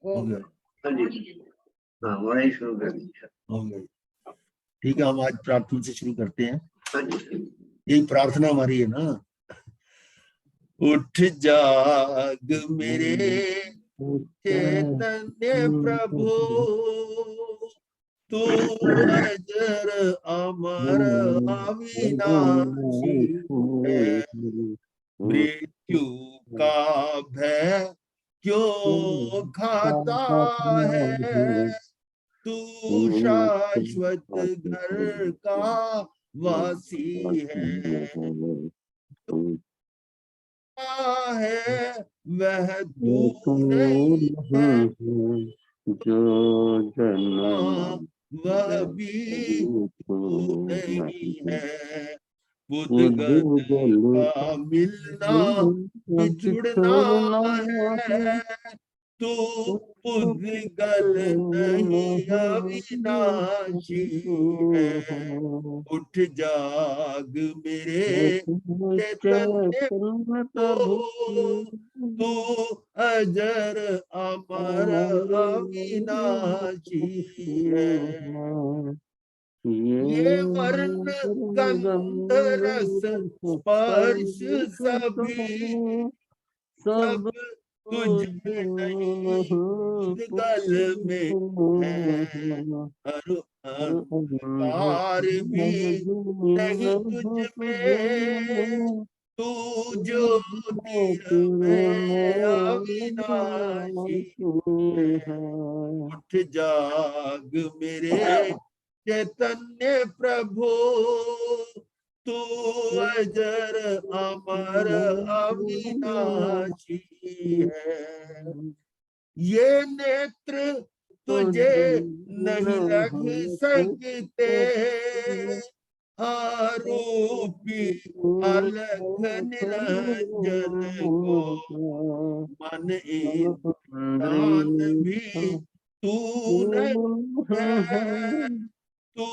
हो गया। हाँ जी, हाँ वही शुरू कर दीजिए। हो गया। ठीक है, हम आज प्रार्थना से शुरू करते हैं। हाँ जी, यही प्रार्थना हमारी है ना। उठ जाग मेरे चैतन्य प्रभु, तू अजर अमर अविनाशी है। मृत्यु का भय क्यों खाता है, तू शाश्वत घर का वासी है। है वह तू नहीं है, जो हाँ, जन्म वह भी तू नहीं है। बुद्धगल बुद्धगल का मिलना बिछुड़ना बिछड़ना है, तू बुद्धगल नहीं अविनाशी है। उठ जाग मेरे चैतन्य प्रभु प्रभु, तू अजर अमर अविनाशी है। ये वर्ण गंध रस स्पर्श सभी सब सब तुझ में नहीं, उद्गल में है। अहंकार भी नहीं तुझ में, तू ज्योति में अविनाशी है। उठ जाग मेरे चैतन्य प्रभु, तू अजर अमर अविनाशी है। ये नेत्र तुझे नहीं लग सकते, आरोपी अलख निरंजन को। मन इंद्रियान भी तू नहीं है, तू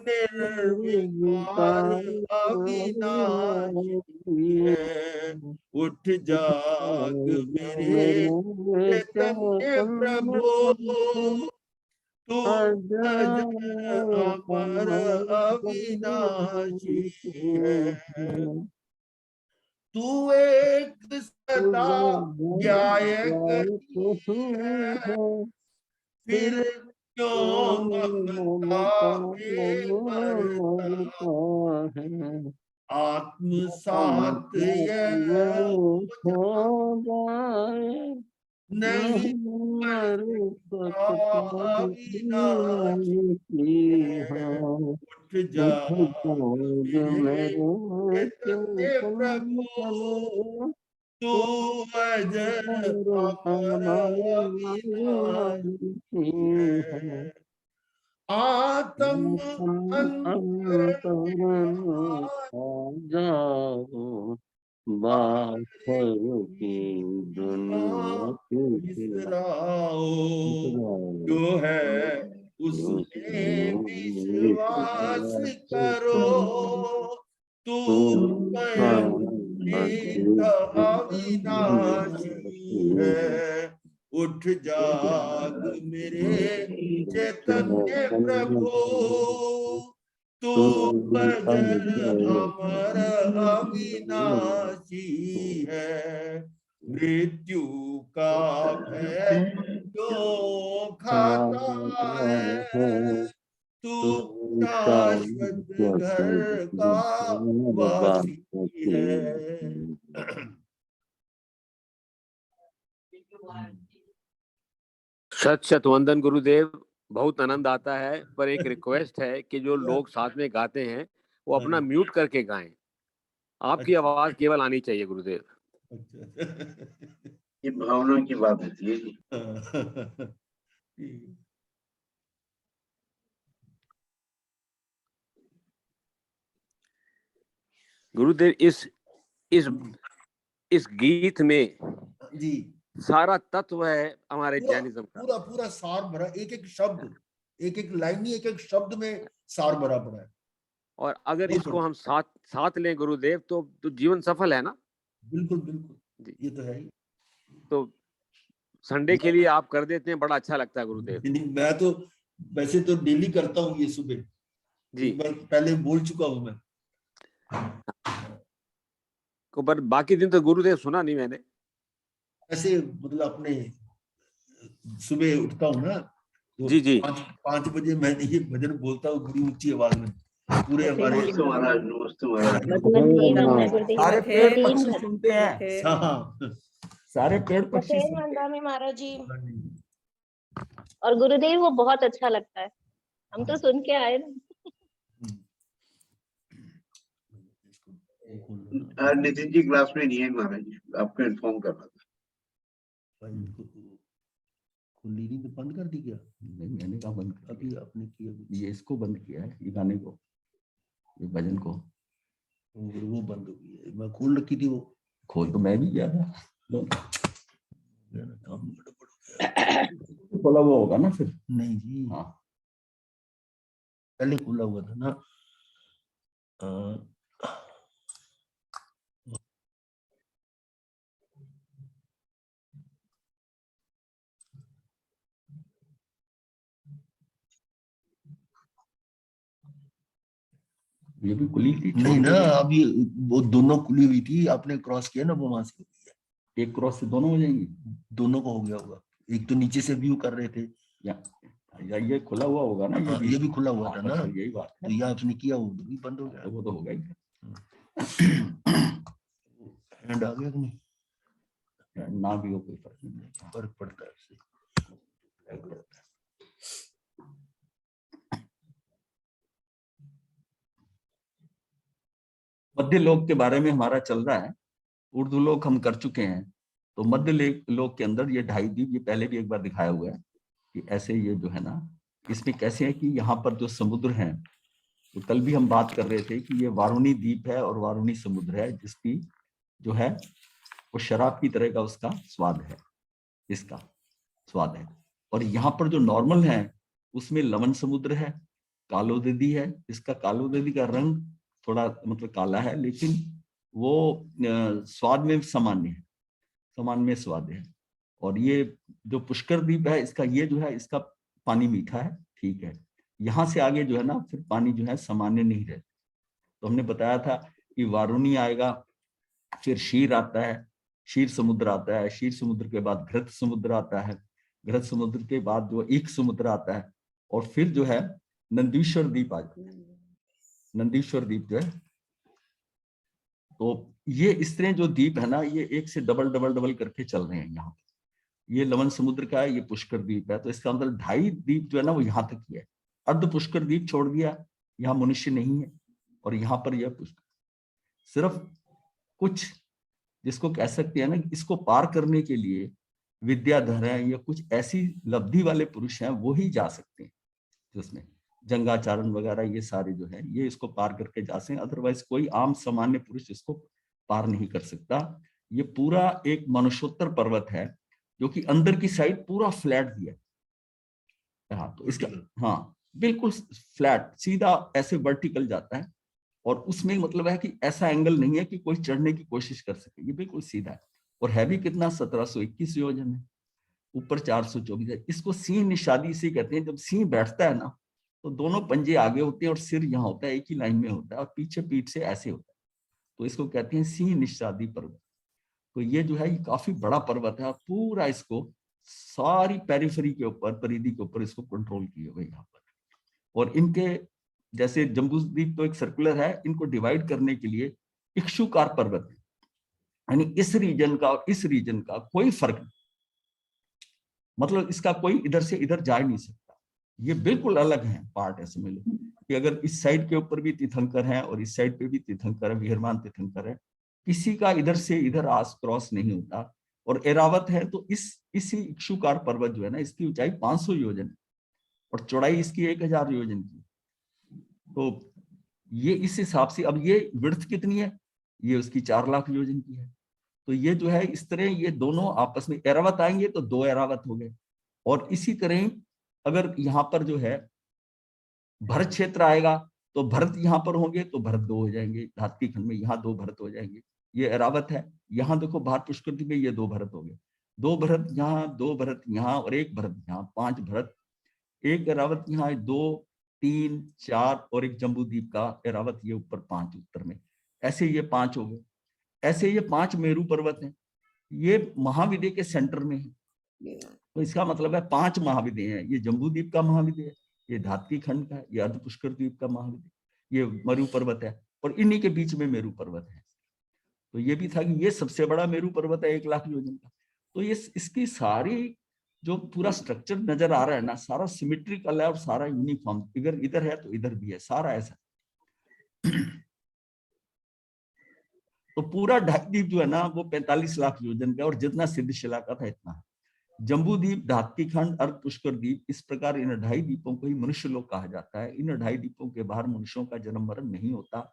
निर्विकार अविनाशी है। उठ जाग मेरे चैतन्य प्रभु, तू अजर अमर अविनाशी है। तू एक सदा गायक ही है, फिर क्यों ममता में मरता है। आत्मसात यह हो जाए, नहीं मर सकता अविनाशी है। उठ जाग मेरे चैतन्य प्रभु, तू अजर अमर अविनाशी है। आत्म अंतरन जाओ बाहर की दुनिया बिसराओ, जो है उसमें विश्वास करो, तू अविनाशी है। उठ जाग मेरे चैतन्य प्रभु, तू अजर अमर अविनाशी है। मृत्यु का भय क्यों खाता है, तू शाश्वत घर का वासी है। शत शत वंदन गुरुदेव, बहुत आनंद आता है, पर एक रिक्वेस्ट है कि जो लोग साथ में गाते हैं वो अपना म्यूट करके गाएं। आपकी आवाज केवल आनी चाहिए गुरुदेव। ये भावना की बात होती है जी। गुरुदेव, इस गीत में जी सारा तत्व है हमारे पूरा जैनिज्म का। पूरा पूरा सार भरा, एक एक शब्द, एक एक लाइन, एक एक शब्द में सार भरा पड़ा है। और अगर इसको हम साथ लें गुरुदेव, तो जीवन सफल है ना। बिल्कुल बिल्कुल, ये तो है ही। तो संडे के लिए आप कर देते हैं, बड़ा अच्छा लगता है गुरुदेव नहीं, मैं तो वैसे तो डेली करता हूँ ये सुबह, जी। एक बार पहले बोल चुका हूँ मैं। को पर बाकी दिन तो गुरुदेव सुना नहीं मैंने। ऐसे मतलब अपने सुबह उठता हूँ ना, तो जी जी 5 बजे मैं ये भजन बोलता हूँ बड़ी ऊंची आवाज में, पूरे हमारे नमस्ते महाराज, नमस्ते महाराज। सारे पेड़ पक्षी सुनते हैं, हाँ, सारे पेड़ पक्षी बथेर सुनते वंदा में महाराज जी। हैं। और गुरुदेव वो बहुत अच्छा लगता है, हम तो सुन के आए ना। आज नितिन जी क्लास में नहीं है महाराज जी, आपको इन्फॉर्म कर रहा था। खुली नहीं तो बंद कर दी क्या? नहीं, मैंने कहा बंद कर अभी आपने किया दिया। ये इसको बंद किया है, ये गाने को, ये भजन को और वो बंद हो गई है, मैं खोल रखी थी वो। खोल तो मैं भी गया था, काम गड़बड़ हो गया। खोला हुआ होगा ना फिर। नहीं जी, हाँ, पहले खुला हुआ था ना। ये भी खुली थी, नहीं ना, अभी वो दोनों खुली हुई थी, आपने क्रॉस किया ना वो वहां से। एक क्रॉस से दोनों हो जाएंगी, दोनों को हो गया होगा, एक तो नीचे से व्यू कर रहे थे। या ये खुला हुआ होगा ना, हाँ, ये भी खुला हुआ था ना, अच्छा, यही बात तो है। ये आपने किया वो भी बंद हो गया। तो वो तो होगा ही, हैंड आ गया कि नहीं? ना भी हो कोई फर्क नहीं फर्क पड़ता है उससे। मध्य लोक के बारे में हमारा चल रहा है, उर्दू लोक हम कर चुके हैं। तो मध्य लोक के अंदर ये 2.5 द्वीप, ये पहले भी एक बार दिखाया हुआ है कि ऐसे ये जो है ना, इसमें कैसे है कि यहाँ पर जो समुद्र है, तो कल भी हम बात कर रहे थे कि ये वारुणी द्वीप है और वारुणी समुद्र है, जिसकी जो है वो शराब की तरह का उसका स्वाद है, इसका स्वाद है। और यहाँ पर जो नॉर्मल है उसमें लवण समुद्र है, कालोददी है, इसका कालोददी का रंग थोड़ा मतलब काला है, लेकिन वो स्वाद में सामान्य है, सामान्य स्वाद है। और ये जो पुष्कर द्वीप है, इसका ये जो है, इसका पानी मीठा है, ठीक है। यहाँ से आगे जो है ना, फिर पानी जो है सामान्य नहीं रहता। तो हमने बताया था कि वारुणी आएगा, फिर शीर आता है, शीर समुद्र आता है, शीर समुद्र के बाद घृत समुद्र आता है, घृत समुद्र के बाद जो एक समुद्र आता है, और फिर जो है नंदीश्वर द्वीप आ जाता है, नंदीश्वर द्वीप जो है। तो ये इस तरह जो द्वीप है ना, ये एक से डबल डबल डबल करके चल रहे हैं यहाँ। ये लवण समुद्र का है, ये पुष्कर द्वीप है, तो इसका मतलब 2.5 द्वीप जो है ना वो यहाँ तक ही है। अर्ध पुष्कर द्वीप छोड़ दिया, यहाँ मनुष्य नहीं है, और यहाँ पर यह पुष्कर सिर्फ कुछ, जिसको कह सकते हैं ना, इसको पार करने के लिए विद्याधर है या कुछ ऐसी लब्धि वाले पुरुष हैं, वो ही जा सकते हैं, जिसमें जंगाचारण वगैरह ये सारे जो है, ये इसको पार करके जा सकते हैं। अदरवाइज कोई आम सामान्य पुरुष इसको पार नहीं कर सकता। ये पूरा एक मनुष्योत्तर पर्वत है, जो कि अंदर की साइड पूरा फ्लैट दिया है। हाँ, तो इसका हाँ बिल्कुल फ्लैट सीधा ऐसे वर्टिकल जाता है, और उसमें मतलब है कि ऐसा एंगल नहीं है कि कोई चढ़ने की कोशिश कर सके, ये बिल्कुल सीधा है। और है भी कितना, 1721 योजन है, ऊपर 424 है। इसको सिंह निषादी से कहते हैं। जब सिंह बैठता है ना, तो दोनों पंजे आगे होते हैं और सिर यहाँ होता है, एक ही लाइन में होता है, और पीछे पीठ से ऐसे होता है, तो इसको कहते हैं सिंह निषादी पर्वत। तो ये जो है ये काफी बड़ा पर्वत है, पूरा इसको सारी पेरिफेरी के ऊपर, परिधि के ऊपर इसको कंट्रोल किए हुए यहाँ पर। और इनके जैसे जम्बूद्वीप तो एक सर्कुलर है, इनको डिवाइड करने के लिए इक्षुकार पर्वत है, यानी इस रीजन का और इस रीजन का कोई फर्क नहीं, मतलब इसका कोई इधर से इधर जा ही नहीं सकता। ये बिल्कुल अलग है पार्ट है, समझ लो कि अगर इस साइड के ऊपर भी तीर्थंकर है और इस साइड पे भी तीर्थंकर है, विहरमान तीर्थंकर है, किसी का इधर से इधर आस क्रॉस नहीं होता। और एरावत है तो इसी इक्षुकार पर्वत जो है ना, इसकी ऊंचाई 500 योजन है और चौड़ाई इसकी 1000 योजन की। तो ये इस हिसाब से, अब ये विड्थ कितनी है, ये उसकी 4 लाख योजन की है। तो ये जो है इस तरह ये दोनों आपस में एरावत आएंगे तो 2 एरावत हो गए। और इसी तरह अगर यहाँ पर जो है भरत क्षेत्र आएगा तो भरत यहाँ पर होंगे तो भरत 2 हो जाएंगे, धात्की खंड में यहाँ 2 भरत हो जाएंगे। ये एरावत है, यहाँ देखो भार पुष्कर में ये 2 भरत हो गए। 2 भरत यहाँ, 2 भरत यहाँ और 1 भरत यहाँ, 5 भरत, 1 एरावत यहाँ, 2, 3, 4 और 1 जम्बूद्वीप का एरावत, ये ऊपर 5 उत्तर में। ऐसे ये 5 हो गए। ऐसे ये 5 मेरू पर्वत हैं, ये महाविद्य के सेंटर में है। तो इसका मतलब है 5 महाविद्य हैं। ये जम्बूद्वीप का महाविद्य है, ये धात्री खंड का है, ये अर्ध पुष्कर द्वीप का महाविद्य, ये मेरू पर्वत है, और इन्हीं के बीच में मेरू पर्वत है। तो ये भी था कि ये सबसे बड़ा मेरू पर्वत है 1 लाख योजन का। तो ये इसकी सारी जो पूरा स्ट्रक्चर नजर आ रहा है ना, सारा सिमेट्रिकल है और सारा यूनिफॉर्म, इधर है तो इधर भी है, सारा ऐसा। तो पूरा ढाईद्वीप जो है ना वो 45 लाख योजन का, और जितना सिद्धशिला का था इतना है। जम्बूद्वीप, धात्री खंड, अर्ध पुष्कर द्वीप, इस प्रकार इन 2.5 द्वीपों को ही मनुष्य लोक कहा जाता है। इन 2.5 द्वीपों के बाहर मनुष्यों का जन्म मरण नहीं होता।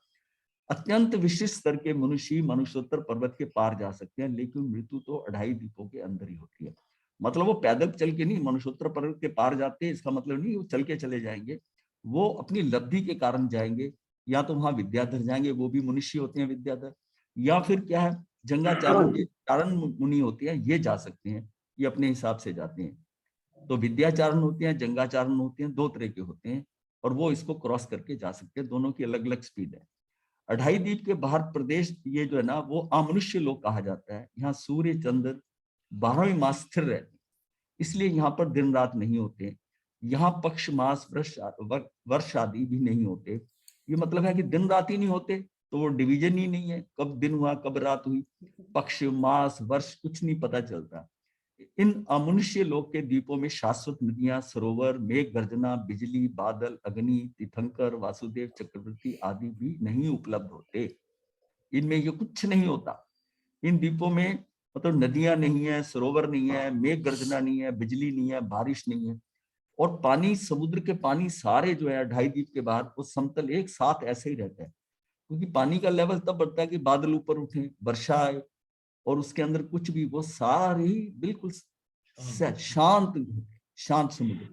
अत्यंत विशिष्ट स्तर के मनुष्य मनुष्योत्तर पर्वत के पार जा सकते हैं, लेकिन मृत्यु तो 2.5 द्वीपों के अंदर ही होती है। मतलब वो पैदल चल के नहीं मनुष्योत्तर पर्वत के पार जाते हैं, इसका मतलब नहीं वो चल के चले जाएंगे, वो अपनी लब्धि के कारण जाएंगे। या तो वहां विद्याधर जाएंगे, वो भी मनुष्य होते हैं विद्याधर, या फिर क्या है चारण मुनि होते हैं, ये जा सकते हैं, ये अपने हिसाब से जाते हैं। तो विद्याचारण होते हैं, जंगाचारण होते हैं, 2 तरह के होते हैं, और वो इसको क्रॉस करके जा सकते हैं। दोनों की अलग अलग स्पीड है। 2.5 द्वीप के बाहर प्रदेश ये जो है ना वो अमनुष्य लोक कहा जाता है। यहाँ सूर्य चंद्र 12वें मास स्थिर रहते हैं, इसलिए यहाँ पर दिन रात नहीं होते। यहाँ पक्ष मास वर्ष आदि भी नहीं होते। ये मतलब है कि दिन रात ही नहीं होते, तो वो डिवीजन ही नहीं है, कब दिन हुआ कब रात हुई, पक्ष मास वर्ष कुछ नहीं पता चलता। इन अमनुष्य लोक के द्वीपों में शाश्वत नदियां, सरोवर, मेघ गर्जना, बिजली, बादल, अग्नि, तीर्थंकर, वासुदेव, चक्रवर्ती आदि भी नहीं उपलब्ध होते। इनमें ये कुछ नहीं होता। इन द्वीपों में मतलब नदियां नहीं है, सरोवर नहीं है, मेघ गर्जना नहीं है, बिजली नहीं है, बारिश नहीं है, और पानी, समुद्र के पानी सारे जो है 2.5 द्वीप के बाहर वो समतल एक साथ ऐसे ही रहता है, क्योंकि पानी का लेवल तब बढ़ता है कि बादल ऊपर उठे, वर्षा आए, और उसके अंदर कुछ भी, वो सारे ही बिल्कुल शांत समुद्र।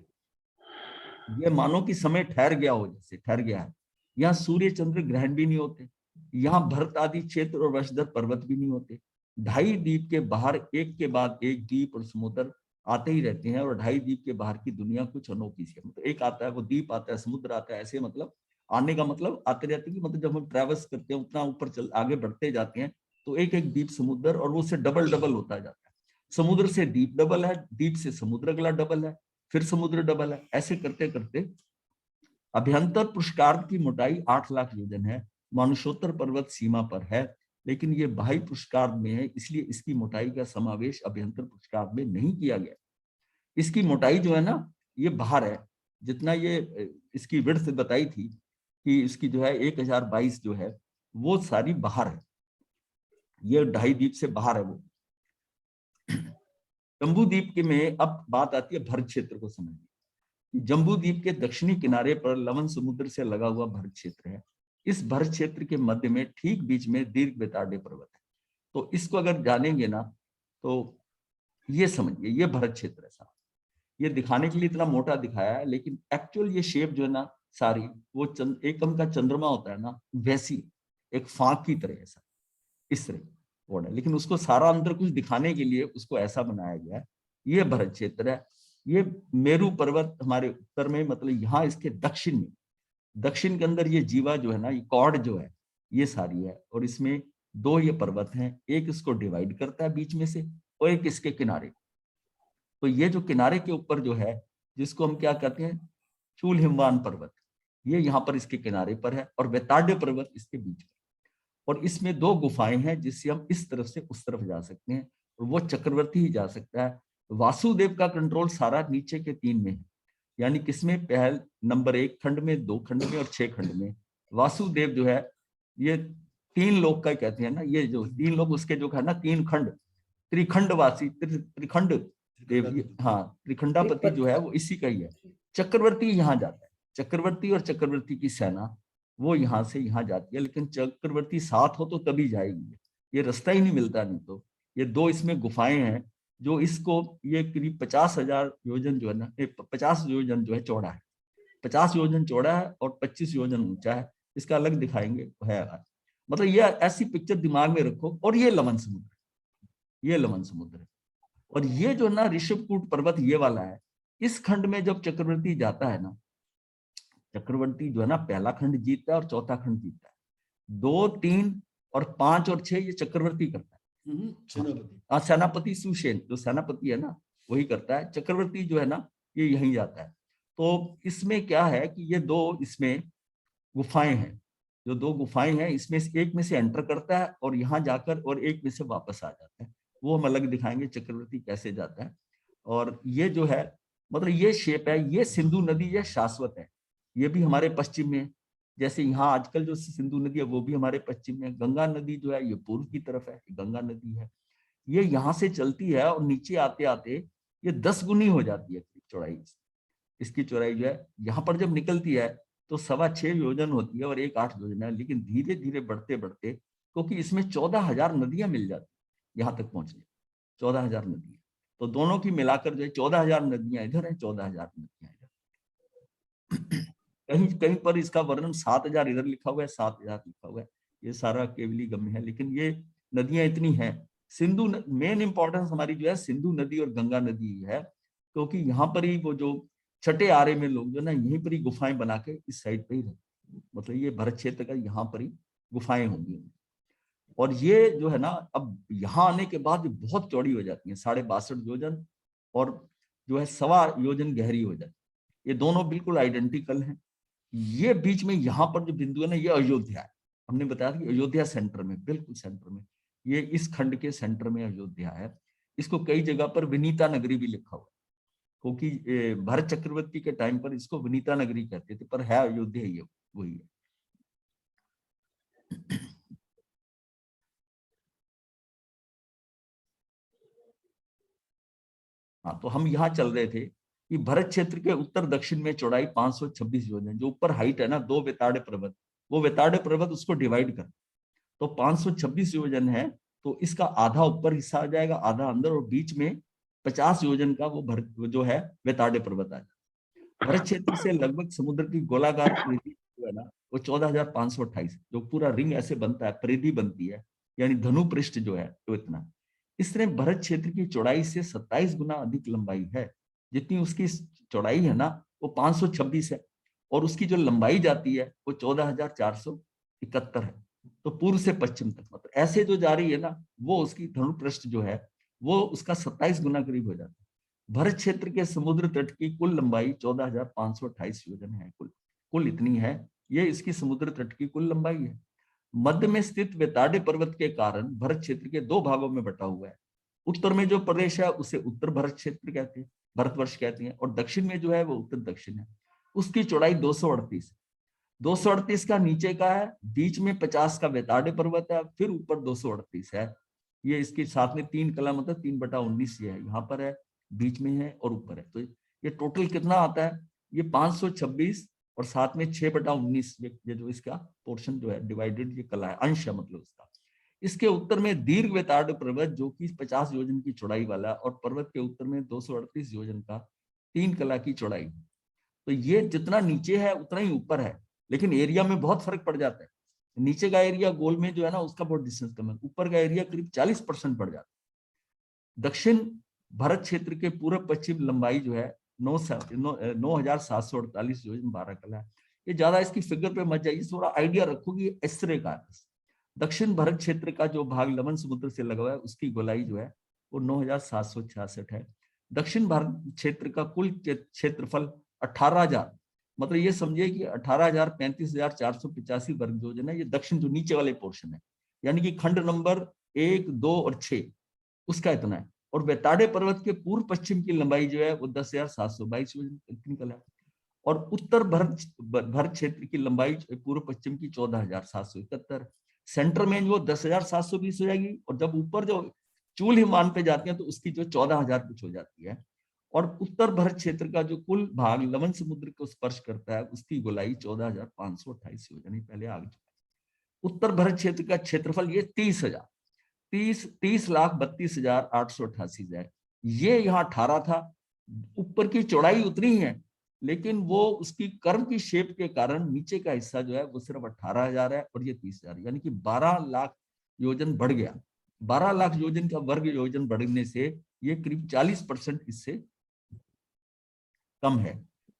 ये मानो कि समय ठहर गया हो, जैसे ठहर गया है। यहाँ सूर्य चंद्र ग्रहण भी नहीं होते। यहाँ भरत आदि क्षेत्र और वर्षधर पर्वत भी नहीं होते। 2.5 द्वीप के बाहर एक के बाद एक द्वीप और समुद्र आते ही रहते हैं, और 2.5 द्वीप के बाहर की दुनिया कुछ अनोखी सी है। मतलब एक आता है, वो द्वीप आता है, समुद्र आता है, ऐसे मतलब आने का मतलब आते रहते हैं कि मतलब जब हम ट्रैवल्स करते हैं उतना ऊपर आगे बढ़ते जाते हैं, तो एक एक द्वीप समुद्र, और वो से डबल होता जाता है। समुद्र से द्वीप डबल है, द्वीप से समुद्र अगला डबल है, फिर समुद्र डबल है। ऐसे करते करते अभ्यंतर पुरुषार्थ की मोटाई 8 लाख योजन है। मानुषोत्तर पर्वत सीमा पर है, लेकिन ये बाह्य पुरुषार्थ में है, इसलिए इसकी मोटाई का समावेश अभ्यंतर पुरुषार्थ में नहीं किया गया। इसकी मोटाई जो है ना ये बाहर है। जितना ये इसकी विड्थ बताई थी कि इसकी जो है 1022 जो है वो सारी बाहर है, ये 2.5 द्वीप से बाहर है वो। जम्बूद्वीप के में अब बात आती है भरत क्षेत्र को समझिए। जम्बूद्वीप के दक्षिणी किनारे पर लवन समुद्र से लगा हुआ भरत क्षेत्र है। इस भरत क्षेत्र के मध्य में ठीक बीच में दीर्घ बेताड़े पर्वत है। तो इसको अगर जानेंगे ना तो ये समझिए, ये भरत क्षेत्र है साहब। ये दिखाने के लिए इतना मोटा दिखाया है, लेकिन एक्चुअल ये शेप जो है ना सारी वो एकम का चंद्रमा होता है ना, वैसी एक फांक की तरह ऐसा इस तरह है, लेकिन उसको सारा अंदर कुछ दिखाने के लिए उसको ऐसा बनाया गया है। ये भरत क्षेत्र है। ये मेरू पर्वत हमारे उत्तर में, मतलब यहाँ इसके दक्षिण में, दक्षिण के अंदर ये जीवा जो है ना, ये कॉर्ड जो है ये सारी है, और इसमें 2 ये पर्वत हैं, एक इसको डिवाइड करता है बीच में से और एक इसके किनारे। तो ये जो किनारे के ऊपर जो है जिसको हम क्या कहते हैं चूल हिमवान पर्वत, ये यहाँ पर इसके किनारे पर है, और बेताड्य पर्वत इसके बीच में। और इसमें 2 गुफाएं हैं जिससे हम इस तरफ से उस तरफ जा सकते हैं, और वो चक्रवर्ती ही जा सकता है। वासुदेव का कंट्रोल सारा नीचे के 3 में है, यानी किसमें, पहल नंबर 1 खंड में, 2 खंड में और 6 खंड में। वासुदेव जो है ये 3 लोक का कहते हैं ना, ये जो 3 लोग उसके जो है ना 3 खंड, त्रिखंडवासी, त्रिखंड देव, हाँ त्रिखंडापति जो है वो इसी का ही है। चक्रवर्ती यहाँ जाता है, चक्रवर्ती और चक्रवर्ती की सेना वो यहाँ से यहाँ जाती है, लेकिन चक्रवर्ती साथ हो तो तभी जाएगी, ये रास्ता ही नहीं मिलता नहीं तो। ये 2 इसमें गुफाएं हैं जो इसको, ये करीब 50,000 योजन जो है ना, 50 योजन जो है चौड़ा है, 50 योजन चौड़ा है और 25 योजन ऊंचा है। इसका अलग दिखाएंगे है। मतलब ये ऐसी पिक्चर दिमाग में रखो। और ये लवन समुद्र, ये लवन समुद्र है। और ये जो ना ऋषभकूट पर्वत ये वाला है, इस खंड में जब चक्रवर्ती जाता है ना, चक्रवर्ती जो है ना पहला खंड जीतता है और चौथा खंड जीतता है। 2, 3 और 5 और 6 ये चक्रवर्ती करता है। सेनापति। सेनापति सुषेण जो सेनापति है ना वही करता है। चक्रवर्ती जो है ना ये यहीं जाता है। तो इसमें क्या है कि ये 2 इसमें गुफाएं हैं, जो 2 गुफाएं हैं इसमें से एक में से एंटर करता है और यहाँ जाकर और एक में से वापस आ जाता है। वो हम अलग दिखाएंगे चक्रवर्ती कैसे जाता है। और ये जो है मतलब ये शेप है, ये सिंधु नदी ये शाश्वत है, ये भी हमारे पश्चिम में, जैसे यहाँ आजकल जो सिंधु नदी है वो भी हमारे पश्चिम में। गंगा नदी जो है ये पूर्व की तरफ है, गंगा नदी है, ये यहाँ से चलती है और नीचे आते आते ये 10 गुनी हो जाती है चौड़ाई। इसकी चौड़ाई जो है यहाँ पर जब निकलती है तो 6.25 योजन होती है और 1 8 योजन है, लेकिन धीरे धीरे बढ़ते बढ़ते क्योंकि इसमें 14,000 नदियां मिल जाती यहाँ तक पहुंचने, 14,000 नदियां। तो दोनों की मिलाकर जो है 14,000 नदियां इधर है, 14,000 नदियां इधर। कहीं कहीं पर इसका वर्णन 7,000 इधर लिखा हुआ है, 7,000 लिखा हुआ है, ये सारा केवली गम्य है, लेकिन ये नदियां इतनी हैं। सिंधु मेन इंपॉर्टेंस हमारी जो है सिंधु नदी और गंगा नदी है, क्योंकि यहाँ पर ही वो जो छठे आरे में लोग जो ना यहीं पर ही गुफाएं बना के इस साइड पे ही रहते, मतलब ये भरत क्षेत्र का यहाँ पर ही गुफाएं होंगी। और ये जो है ना अब यहाँ आने के बाद बहुत चौड़ी हो जाती है, 62.5 योजन और जो है 1.25 योजन गहरी हो जाती है। ये दोनों बिल्कुल आइडेंटिकल हैं। ये बीच में यहाँ पर जो बिंदु है ना ये अयोध्या है, हमने बताया कि अयोध्या सेंटर में, बिल्कुल सेंटर में, ये इस खंड के सेंटर में अयोध्या है। इसको कई जगह पर विनीता नगरी भी लिखा हुआ, क्योंकि भरत चक्रवर्ती के टाइम पर इसको विनीता नगरी कहते थे, पर है अयोध्या ही है, वही है। हाँ, तो हम यहाँ चल रहे थे कि भरत क्षेत्र के उत्तर दक्षिण में चौड़ाई 526 योजन, जो ऊपर हाइट है ना 2 वेताड़े पर्वत, वो वेताड़े पर्वत उसको डिवाइड कर, तो 526 योजन है, तो इसका आधा ऊपर हिस्सा आ जाएगा, आधा अंदर, और बीच में 50 योजन का वो भरत जो है वेताड़े पर्वत आ जाएगा। भरत क्षेत्र से लगभग समुद्र की गोलाकार परिधि जो है ना वो 14,528, जो पूरा रिंग ऐसे बनता है, परिधि बनती है, यानी धनु पृष्ठ जो है तो इतना। इसने भरत क्षेत्र की चौड़ाई से 27 गुना अधिक लंबाई है, जितनी उसकी चौड़ाई है ना वो 526 है, और उसकी जो लंबाई जाती है वो 14,471 है। तो पूर्व से पश्चिम तक मतलब ऐसे जो जा रही है ना वो उसकी धनु पृष्ठ जो है वो उसका 27 गुना करीब हो जाता है। भरत क्षेत्र के समुद्र तट की कुल लंबाई 14,528 योजन है, कुल इतनी है, ये इसकी समुद्र तट की कुल लंबाई है। मध्य में स्थित वेताड़े पर्वत के कारण भरत क्षेत्र के 2 भागों में बटा हुआ है। उत्तर में जो प्रदेश है उसे उत्तर भरत क्षेत्र कहते हैं, भारतवर्ष कहते हैं, और दक्षिण में जो है वो उत्तर दक्षिण है। उसकी चौड़ाई 238 का नीचे का है, बीच में 50 का वेताड़े पर्वत है, फिर ऊपर 238 है। ये इसके साथ में 3 कला मतलब 3/19 ये है, यहाँ पर है, बीच में है और ऊपर है। तो ये टोटल कितना आता है, ये 526 और साथ में 6/19, ये जो इसका पोर्शन जो है डिवाइडेड, ये कला है, अंश है मतलब उसका। इसके उत्तर में दीर्घ वेताड़ पर्वत जो कि 50 योजन की चौड़ाई वाला, और पर्वत के उत्तर में 238 योजन का 3 कला की चौड़ाई। तो ये जितना नीचे है उतना ही ऊपर है, लेकिन एरिया में बहुत फर्क पड़ जाता है। नीचे का एरिया गोल में जो है ना उसका बहुत डिस्टेंस कम है, ऊपर का एरिया करीब 40% बढ़ जाता है। दक्षिण भरत क्षेत्र के पूर्व पश्चिम लंबाई जो है 9,748 योजन 12 कला है। ये ज्यादा इसकी फिगर पे मत जाइए, थोड़ा आइडिया रखो कि इस तरह का है। दक्षिण भरत क्षेत्र का जो भाग लवन समुद्र से लगा हुआ है उसकी गोलाई जो है वो 9,766 है। दक्षिण भारत क्षेत्र का कुल क्षेत्रफल 18,000, मतलब ये समझिए कि 18,35,485 वर्ग योजन है। ये दक्षिण जो नीचे वाले पोर्शन है, यानी कि खंड नंबर 1, 2 और 6 उसका इतना है। और वेताड़े पर्वत के पूर्व पश्चिम की लंबाई जो है वो 10,722 योजन है। और उत्तर भरत क्षेत्र की लंबाई पूर्व पश्चिम की 14,771। सेंटर में वो 10,720 हो जाएगी, और जब ऊपर जो चूल हिमान पे जाते हैं तो उसकी जो 14,000 कुछ हो जाती है। और उत्तर भरत क्षेत्र का जो कुल भाग लवन समुद्र को स्पर्श करता है उसकी गोलाई 14,528 योजन, पहले आगे चुका। उत्तर भरत क्षेत्र का क्षेत्रफल ये 30,32,888 है। ये यहाँ 18 था, ऊपर की चौड़ाई उतनी है, लेकिन वो उसकी कर्व की शेप के कारण नीचे का हिस्सा जो है वो सिर्फ 18,000 है और ये 30,000, यानी कि 12 लाख योजन बढ़ गया। 12 लाख योजन का वर्ग योजन बढ़ने से ये करीब 40% इससे कम है।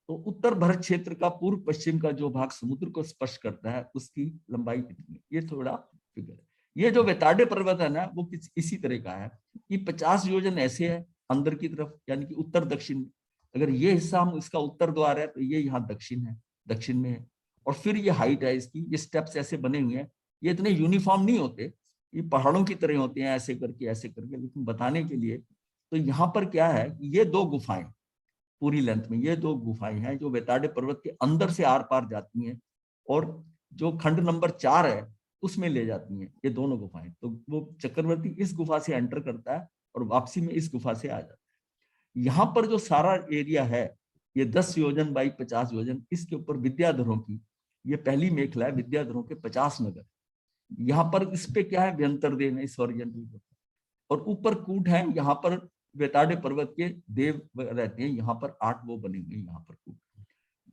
तो उत्तर भारत क्षेत्र का पूर्व पश्चिम का जो भाग समुद्र को स्पर्श करता है उसकी लंबाई कितनी है, ये थोड़ा फिगर है। ये जो वेताडे पर्वत है ना वो इसी तरह का है कि 50 योजन ऐसे है अंदर की तरफ, यानी कि उत्तर दक्षिण में। अगर ये हिस्सा हम इसका उत्तर द्वार है तो ये यहाँ दक्षिण है, दक्षिण में है। और फिर ये हाइट है इसकी, ये स्टेप्स ऐसे बने हुए हैं। ये इतने यूनिफॉर्म नहीं होते, ये पहाड़ों की तरह होते हैं ऐसे करके, लेकिन बताने के लिए तो यहाँ पर क्या है, ये 2 गुफाएं पूरी लेंथ में, ये 2 गुफाएं हैं जो वेताडे पर्वत के अंदर से आर पार जाती हैं और जो खंड नंबर 4 है उसमें ले जाती हैं ये दोनों गुफाएं। तो वो चक्रवर्ती इस गुफा से एंटर करता है और वापसी में इस गुफा से आ जाता है। यहाँ पर जो सारा एरिया है ये 10 योजन बाई 50 योजन, इसके ऊपर विद्याधरों की ये पहली मेखला है, विद्याधरों के 50 नगर। यहाँ पर इस पे क्या है, व्यंतर देव है इस हॉरिजॉन्टल, और ऊपर कूट है। यहाँ पर वेताडे पर्वत के देव रहते हैं, यहाँ पर 8 वो बने हुए यहाँ पर कूट।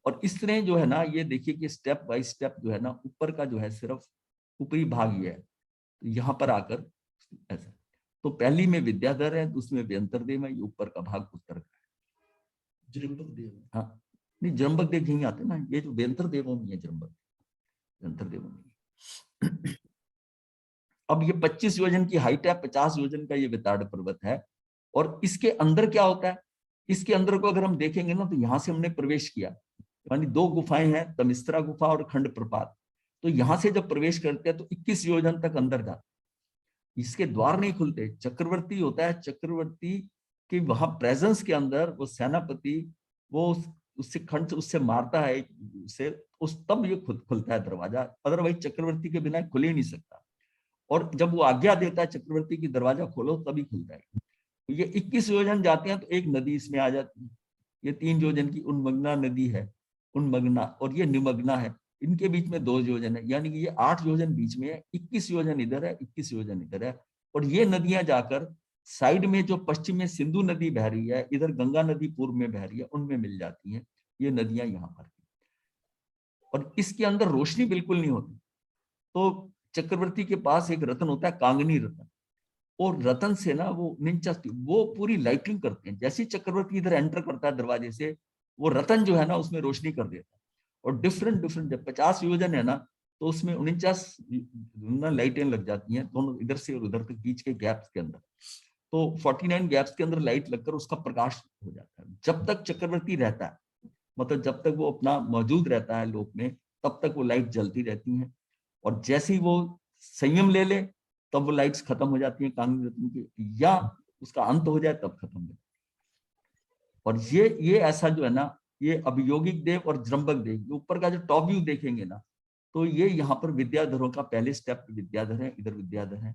और इस तरह जो है ना, ये देखिए कि स्टेप बाय स्टेप जो है ना, ऊपर का जो है सिर्फ ऊपरी भाग ये है, तो यहाँ पर आकर ऐसा। तो पहली में विद्याधर है, दूसरी में व्यंतर देव है, ये ऊपर का भाग उत्तर का है। जृंबक देव, हाँ नहीं, जृंबक देव यहीं आते ना, ये जो व्यंतर देवों में है जृंबक, व्यंतर देवों में। अब ये 25 योजन की हाइट है, 50 योजन का ये वेताड़ पर्वत है। और इसके अंदर क्या होता है, इसके अंदर को अगर हम देखेंगे ना, तो यहाँ से हमने प्रवेश किया, यानी 2 गुफाएं हैं, तमिस्त्रा गुफा और खंड प्रपात। तो यहाँ से जब प्रवेश करते हैं तो 21 योजन तक अंदर जाते, इसके द्वार नहीं खुलते। चक्रवर्ती होता है, चक्रवर्ती के वहां प्रेजेंस के अंदर वो सेनापति वो उससे खंड से उससे मारता है उसे, उस तब ये खुद खुलता है दरवाजा, अदरवाइज चक्रवर्ती के बिना खुल ही नहीं सकता। और जब वो आज्ञा देता है चक्रवर्ती की दरवाजा खोलो तभी खुलता है। ये 21 योजन जाते हैं तो एक नदी इसमें आ जाती है। ये 3 योजन की उन्मग्ना नदी है, उन्मग्ना, और ये निमग्ना है, इनके बीच में 2 योजन है, यानी कि ये 8 योजन बीच में है, 21 योजन इधर है, 21 योजन इधर है। और ये नदियां जाकर साइड में जो पश्चिम में सिंधु नदी बह रही है, इधर गंगा नदी पूर्व में बह रही है, उनमें मिल जाती हैं ये नदियां यहाँ पर। और इसके अंदर रोशनी बिल्कुल नहीं होती। तो चक्रवर्ती के पास एक रत्न होता है, कांगनी रत्न, और रतन से ना वो निंचा वो पूरी लाइटिंग करते हैं। जैसे चक्रवर्ती इधर एंटर करता है दरवाजे से, वो रतन जो है ना उसमें रोशनी कर देता है। और डिफरेंट जब 50 योजन है ना, तो उसमें 49 लाइटें लग जाती हैं, दोनों इधर से और उधर तक बीच के गैप्स के अंदर। तो 49 गैप्स के अंदर लाइट लगकर उसका प्रकाश हो जाता है। जब तक चक्रवर्ती रहता है, मतलब जब तक वो अपना मौजूद रहता है लोक में, तब तक वो लाइट जलती रहती हैं। और जैसे ही वो संयम ले ले तब वो लाइट्स खत्म हो जाती हैं कांगनी रत्न की, या उसका अंत हो जाए तब खत्म हो। और ये ऐसा जो है ना, ये अभियोगिक देव और जृंबक देव, ऊपर का जो टॉप व्यू देखेंगे ना, तो ये यहाँ पर विद्याधरों का पहले स्टेप विद्याधर है, इधर विद्याधर है।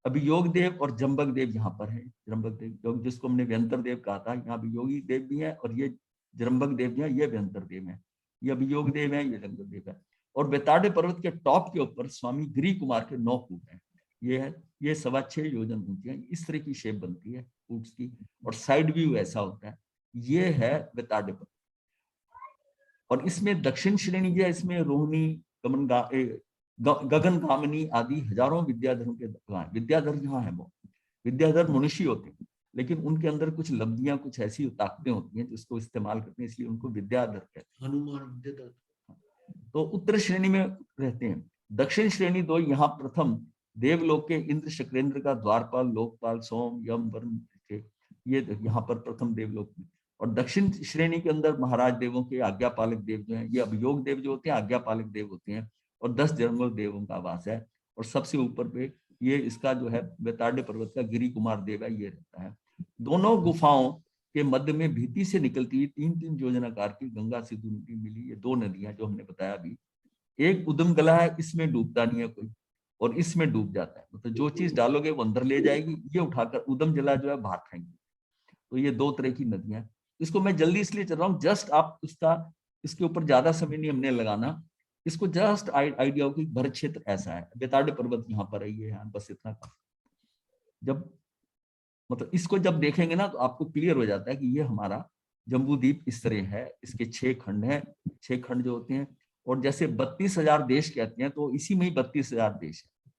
अभियोग देव और जम्बक देव यहाँ पर है, जृंबक देव जिसको हमने व्यंतर देव कहा था, यहाँ अभियोगी देव भी है और ये जृंबक देव भी है, ये व्यंतर देव है, ये अभियोग देव है, ये जम्बक देव है। और वेताडे पर्वत के टॉप के ऊपर स्वामी गिरी कुमार के 9 कूट है, ये है, ये 6.25 योजन ऊंची है। इस तरह की शेप बनती है कूट्स की, और साइड व्यू ऐसा होता है। ये है वेताडे पर्वत। और इसमें दक्षिण श्रेणी जो है, इसमें रोहिणी, गगन कामिनी आदि हजारों विद्याधरों के विद्याधर यहाँ है। वो विद्याधर मनुष्य होते हैं, लेकिन उनके अंदर कुछ लब्धियां, कुछ ऐसी ताकतें होती हैं जिसको इस्तेमाल करते हैं, इसलिए उनको विद्याधर कहते हैं। हनुमान विद्याधर। तो उत्तर श्रेणी में रहते हैं। दक्षिण श्रेणी 2 यहाँ प्रथम देवलोक के इंद्र शक्रेंद्र का द्वारपाल, लोकपाल, सोम, यम, वरुण थे, ये यहाँ पर प्रथम देवलोक में। और दक्षिण श्रेणी के अंदर महाराज देवों के आज्ञापालक देव जो हैं, ये अभियोग देव जो होते हैं आज्ञापालक देव होते हैं, और 10 जंगल देवों का आवास है। और सबसे ऊपर पे ये इसका जो है वेताडे पर्वत का गिरी कुमार देव है, ये रहता है। दोनों गुफाओं के मध्य में भीति से निकलती हुई 3-3 योजनाकार की गंगा सिंधु नदी मिली। ये 2 नदियां जो हमने बताया अभी, एक उदम गला है, इसमें डूबता नहीं है कोई, और इसमें डूब जाता है, मतलब जो चीज डालोगे वो अंदर ले जाएगी, ये उठाकर उदम जला जो है बाहर फेंकेगी। तो ये 2 तरह की नदियां। इसको मैं जल्दी इसलिए चल रहा हूँ, जस्ट आप इसके ऊपर ज्यादा समय नहीं हमने लगाना, इसको जस्ट आइडिया हो कि भरत क्षेत्र ऐसा है, वेताडे पर्वत यहाँ पर है, ये है, बस इतना काफी। जब मतलब इसको जब देखेंगे ना, तो आपको क्लियर हो जाता है कि ये हमारा जम्बूद्वीप इस तरह है। इसके 6 खंड हैं, 6 खंड जो होते हैं, और जैसे 32,000 देश कहते हैं, तो इसी में ही 32,000 देश है।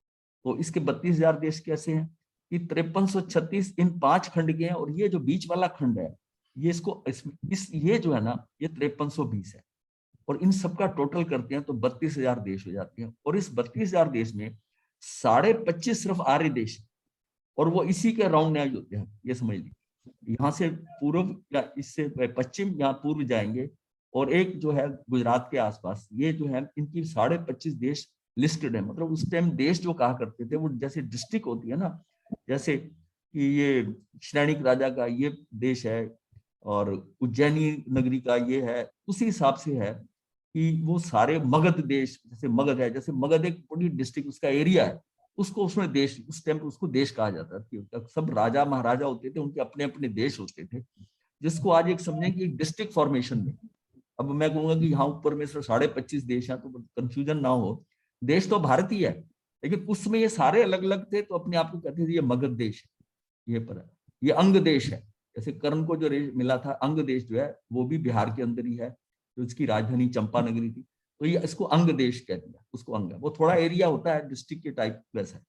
तो इसके 32,000 देश कैसे हैं, कि 5336 इन 5 खंड के हैं, और ये जो बीच वाला खंड है ये इसको ये जो है ना ये 5320 है, और इन सबका टोटल करते हैं तो 32,000 देश हो जाते हैं। और इस 32,000 देश में 25.5 सिर्फ आर्य देश, और वो इसी के राउंड न्याय होते हैं, ये समझ लीजिए। यहाँ से पूर्व या इससे पश्चिम यहाँ पूर्व जाएंगे, और एक जो है गुजरात के आसपास, ये जो है इनकी 25.5 देश लिस्टेड है। मतलब उस टाइम देश जो कहा करते थे वो जैसे डिस्ट्रिक्ट होती है ना, जैसे कि ये श्रेणिक राजा का ये देश है और उज्जैनी नगरी का ये है, उसी हिसाब से है कि वो सारे मगध देश, जैसे मगध है, जैसे मगध एक पूरी डिस्ट्रिक्ट उसका एरिया है, उसको उसमें देश, उस टाइम उसको देश कहा जाता था। सब राजा महाराजा होते थे, उनके अपने अपने देश होते थे, जिसको आज एक समझें कि डिस्ट्रिक्ट फॉर्मेशन में। अब मैं कहूंगा कि यहाँ ऊपर में सिर्फ 25.5 देश हैं, तो कंफ्यूजन ना हो, देश तो भारत ही है, लेकिन उसमें ये सारे अलग अलग थे, तो अपने आप को कहते थे ये मगध देश है, ये पर है, ये अंग देश है। जैसे कर्ण को जो मिला था अंग देश जो है वो भी बिहार के अंदर ही है, जो इसकी राजधानी चंपा नगरी थी, तो ये इसको अंग देश कह दिया, उसको अंग है। वो थोड़ा एरिया होता है डिस्ट्रिक्ट के टाइप वैसा है।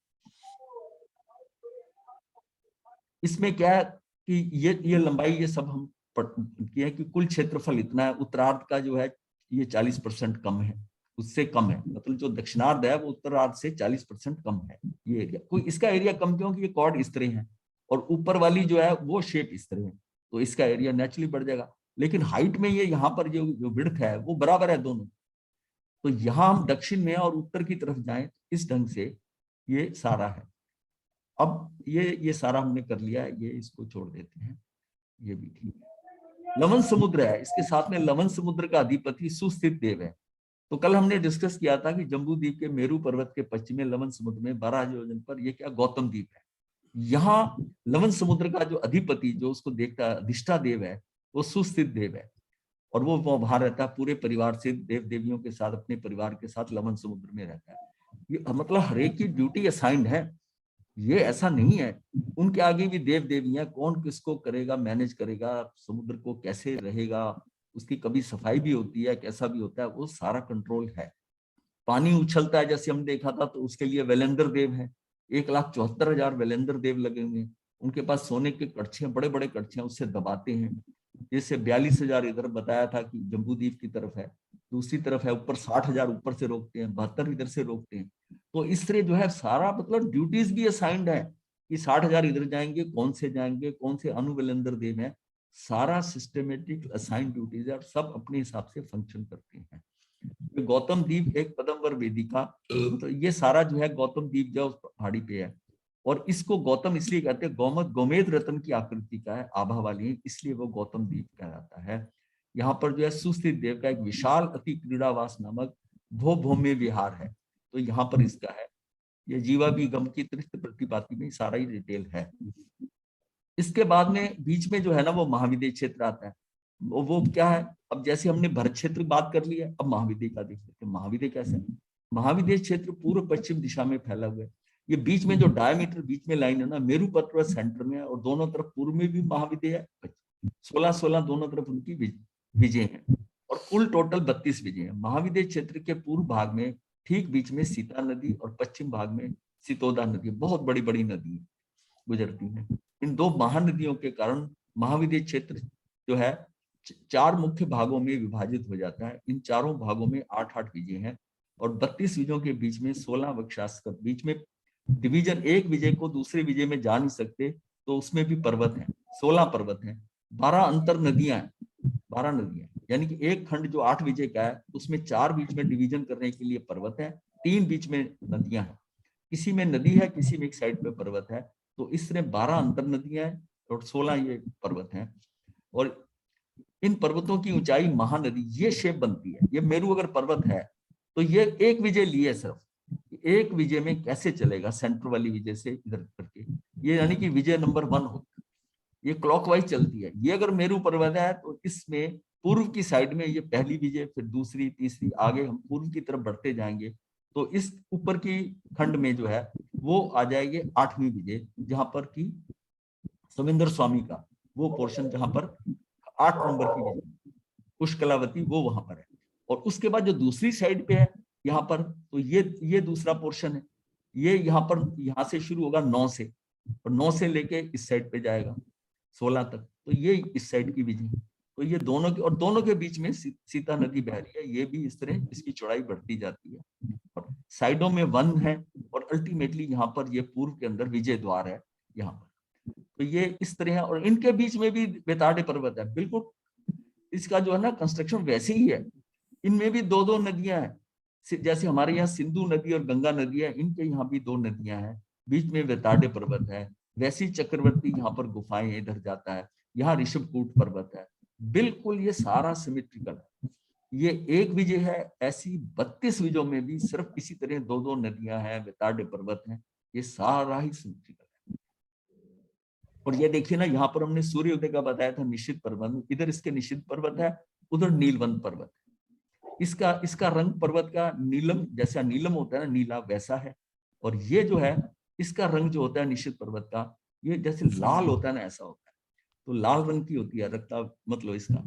इसमें क्या है कि ये लंबाई ये सब हम किया है कि कुल क्षेत्रफल इतना है, उत्तरार्ध का जो है ये 40% कम है, उससे कम है, मतलब जो दक्षिणार्ध है वो उत्तरार्ध से 40% कम है ये एरिया। कोई इसका एरिया कम क्यों, कि ये कॉर्ड इस तरह है और ऊपर वाली जो है वो शेप इस तरह है, तो इसका एरिया नेचुरली बढ़ जाएगा। लेकिन हाइट में ये यहाँ पर जो विड्थ है वो बराबर है दोनों, तो यहाँ हम दक्षिण में और उत्तर की तरफ जाएं, इस ढंग से ये सारा है। अब ये सारा हमने कर लिया है, ये इसको छोड़ देते हैं, ये भी ठीक है। लवण समुद्र है, इसके साथ में लवण समुद्र का अधिपति सुस्थित देव है। तो कल हमने डिस्कस किया था कि जम्बू द्वीप के मेरू पर्वत के पश्चिम में लवण समुद्र में 12 योजन पर ये क्या गौतम द्वीप है। यहाँ लवण समुद्र का जो अधिपति, जो उसको देखता अधिष्ठा देव है, वो सुस्थित देव है, और वो वहां रहता है पूरे परिवार से, देव देवियों के साथ, अपने परिवार के साथ लवण समुद्र में रहता है। ये मतलब हरेक की ड्यूटी असाइंड है, ये ऐसा नहीं है। उनके आगे भी देव देवियां, कौन किसको करेगा, मैनेज करेगा, समुद्र को कैसे रहेगा, उसकी कभी सफाई भी होती है, कैसा भी होता है, वो सारा कंट्रोल है। पानी उछलता है जैसे हम देखा था, तो उसके लिए वेलेंदर देव है, 1,74,000 वेलेंदर देव लगे हुए हैं। उनके पास सोने के कड़छे, बड़े बड़े कड़छे, उससे दबाते हैं। जैसे 42,000 इधर बताया था कि जम्बू द्वीप की तरफ है, दूसरी तरफ है ऊपर 60,000 ऊपर से रोकते हैं, 72 इधर से रोकते हैं। तो इस तरह जो है सारा मतलब ड्यूटीज भी असाइंड है कि 60,000 इधर जाएंगे, कौन से अनुवेलेंदर देव है, सारा सिस्टमेटिक असाइंड ड्यूटीज है, और सब अपने हिसाब से फंक्शन करते हैं। गौतम द्वीप एक पदमवर वेदिका, तो ये सारा जो है गौतम द्वीप जो उस पहाड़ी पे है, और इसको गौतम इसलिए कहते हैं, गोमेद रत्न की आकृति का है, आभा वाली है, इसलिए वो गौतम द्वीप कहलाता है। यहाँ पर जो है सुस्थित देव का एक विशाल अति क्रीड़ावास नामक भौम्य विहार है, तो यहाँ पर इसका है। ये जीवा भी गम की तृष्ट प्रतिपाती में सारा ही डिटेल है। इसके बाद में बीच में जो है ना वो महाविद्य क्षेत्र आता है। वो क्या है, अब जैसे हमने भरत क्षेत्र बात कर लिया, अब महाविद्य का देख लेते हैं। महाविद्य कैसे है, महाविद्य क्षेत्र पूर्व पश्चिम दिशा में फैला हुआ है। ये बीच में जो डायमीटर बीच में लाइन है ना, मेरू पर्वत सेंटर में है, और दोनों तरफ पूर्व में भी महाविद्य है, 16 दोनों तरफ उनकी विजय है, और कुल टोटल 32 विजय है। महाविद्य क्षेत्र के पूर्व भाग में ठीक बीच में सीता नदी, और पश्चिम भाग में सितोदा नदी, बहुत बड़ी बड़ी नदी गुजरती है। इन दो महानदियों के कारण महाविद्य क्षेत्र जो है 4 मुख्य भागों में विभाजित हो जाता है। इन चारों भागों में 8-8 विजय हैं, और 32 विजयों के बीच में 16 वक्षास्कर, बीच में डिवीजन, एक विजय को दूसरे विजय में जा नहीं सकते, तो उसमें भी पर्वत हैं, 16 पर्वत हैं, 12 अंतर नदियां हैं, 12 नदियां, यानी कि एक खंड जो 8 विजय का है उसमें 4 बीच में डिवीजन करने के लिए पर्वत है, 3 बीच में नदियां हैं, किसी में नदी है, किसी में एक साइड पे पर्वत है। तो इस तरह 12 अंतर नदियां हैं और 16 ये पर्वत हैं, और इन पर्वतों की ऊंचाई महानदी ये शेप बनती है। ये मेरू अगर पर्वत है तो ये एक विजय लिए, सिर्फ एक विजय में कैसे चलेगा, सेंटर वाली विजय से इधर करके, ये यानी कि विजय नंबर 1 हो, ये क्लॉकवाइज चलती है। ये अगर मेरू पर्वत है तो इसमें पूर्व की साइड में ये पहली विजय, फिर दूसरी, तीसरी, आगे हम पूर्व की तरफ बढ़ते जाएंगे, तो इस ऊपर की खंड में जो है वो आ जाएगी 8वीं विजय, जहां पर की सविंदर स्वामी का वो पोर्शन, जहां पर 8 नंबर की विजय पुष्कलावती, वो वहां पर है। और उसके बाद जो दूसरी साइड पे है यहाँ पर, तो ये दूसरा पोर्शन है, ये यहाँ पर, यहाँ से शुरू होगा 9 से, और 9 से लेके इस साइड पे जाएगा 16 तक, तो ये इस साइड की विधि। तो ये दोनों के, और दोनों के बीच में सीता नदी बह रही है, ये भी इस तरह इसकी चौड़ाई बढ़ती जाती है और साइडों में वन है और अल्टीमेटली यहाँ पर ये पूर्व के अंदर विजय द्वार है यहाँ पर। तो ये इस तरह है और इनके बीच में भी बेताड़े पर्वत है। बिल्कुल इसका जो है ना कंस्ट्रक्शन वैसे ही है। इनमें भी दो दो नदियां हैं, जैसे हमारे यहाँ सिंधु नदी और गंगा नदी है, इनके यहाँ भी दो नदियां हैं, बीच में बेताड़े पर्वत है। वैसी चक्रवर्ती यहाँ पर गुफाएं इधर जाता है, यहाँ ऋषभकूट पर्वत है। बिल्कुल ये सारा सिमेट्रिकल है। ये एक विजय है, ऐसी 32 विजयों में भी सिर्फ इसी तरह दो दो नदियां हैं, बेताड़े पर्वत हैं, ये सारा ही सिमेट्रिकल है। और ये देखिए ना, यहाँ पर हमने सूर्योदय का बताया था निश्चित पर्वत, इधर इसके निश्चित पर्वत है, उधर नीलवंत पर्वत है। इसका रंग पर्वत का नीलम, जैसा नीलम होता है ना नीला, वैसा है। और ये जो है इसका रंग जो होता है निश्चित पर्वत का, ये जैसे लाल होता है ना, ऐसा होता है। तो लाल रंग की होती है रक्ता, मतलब इसका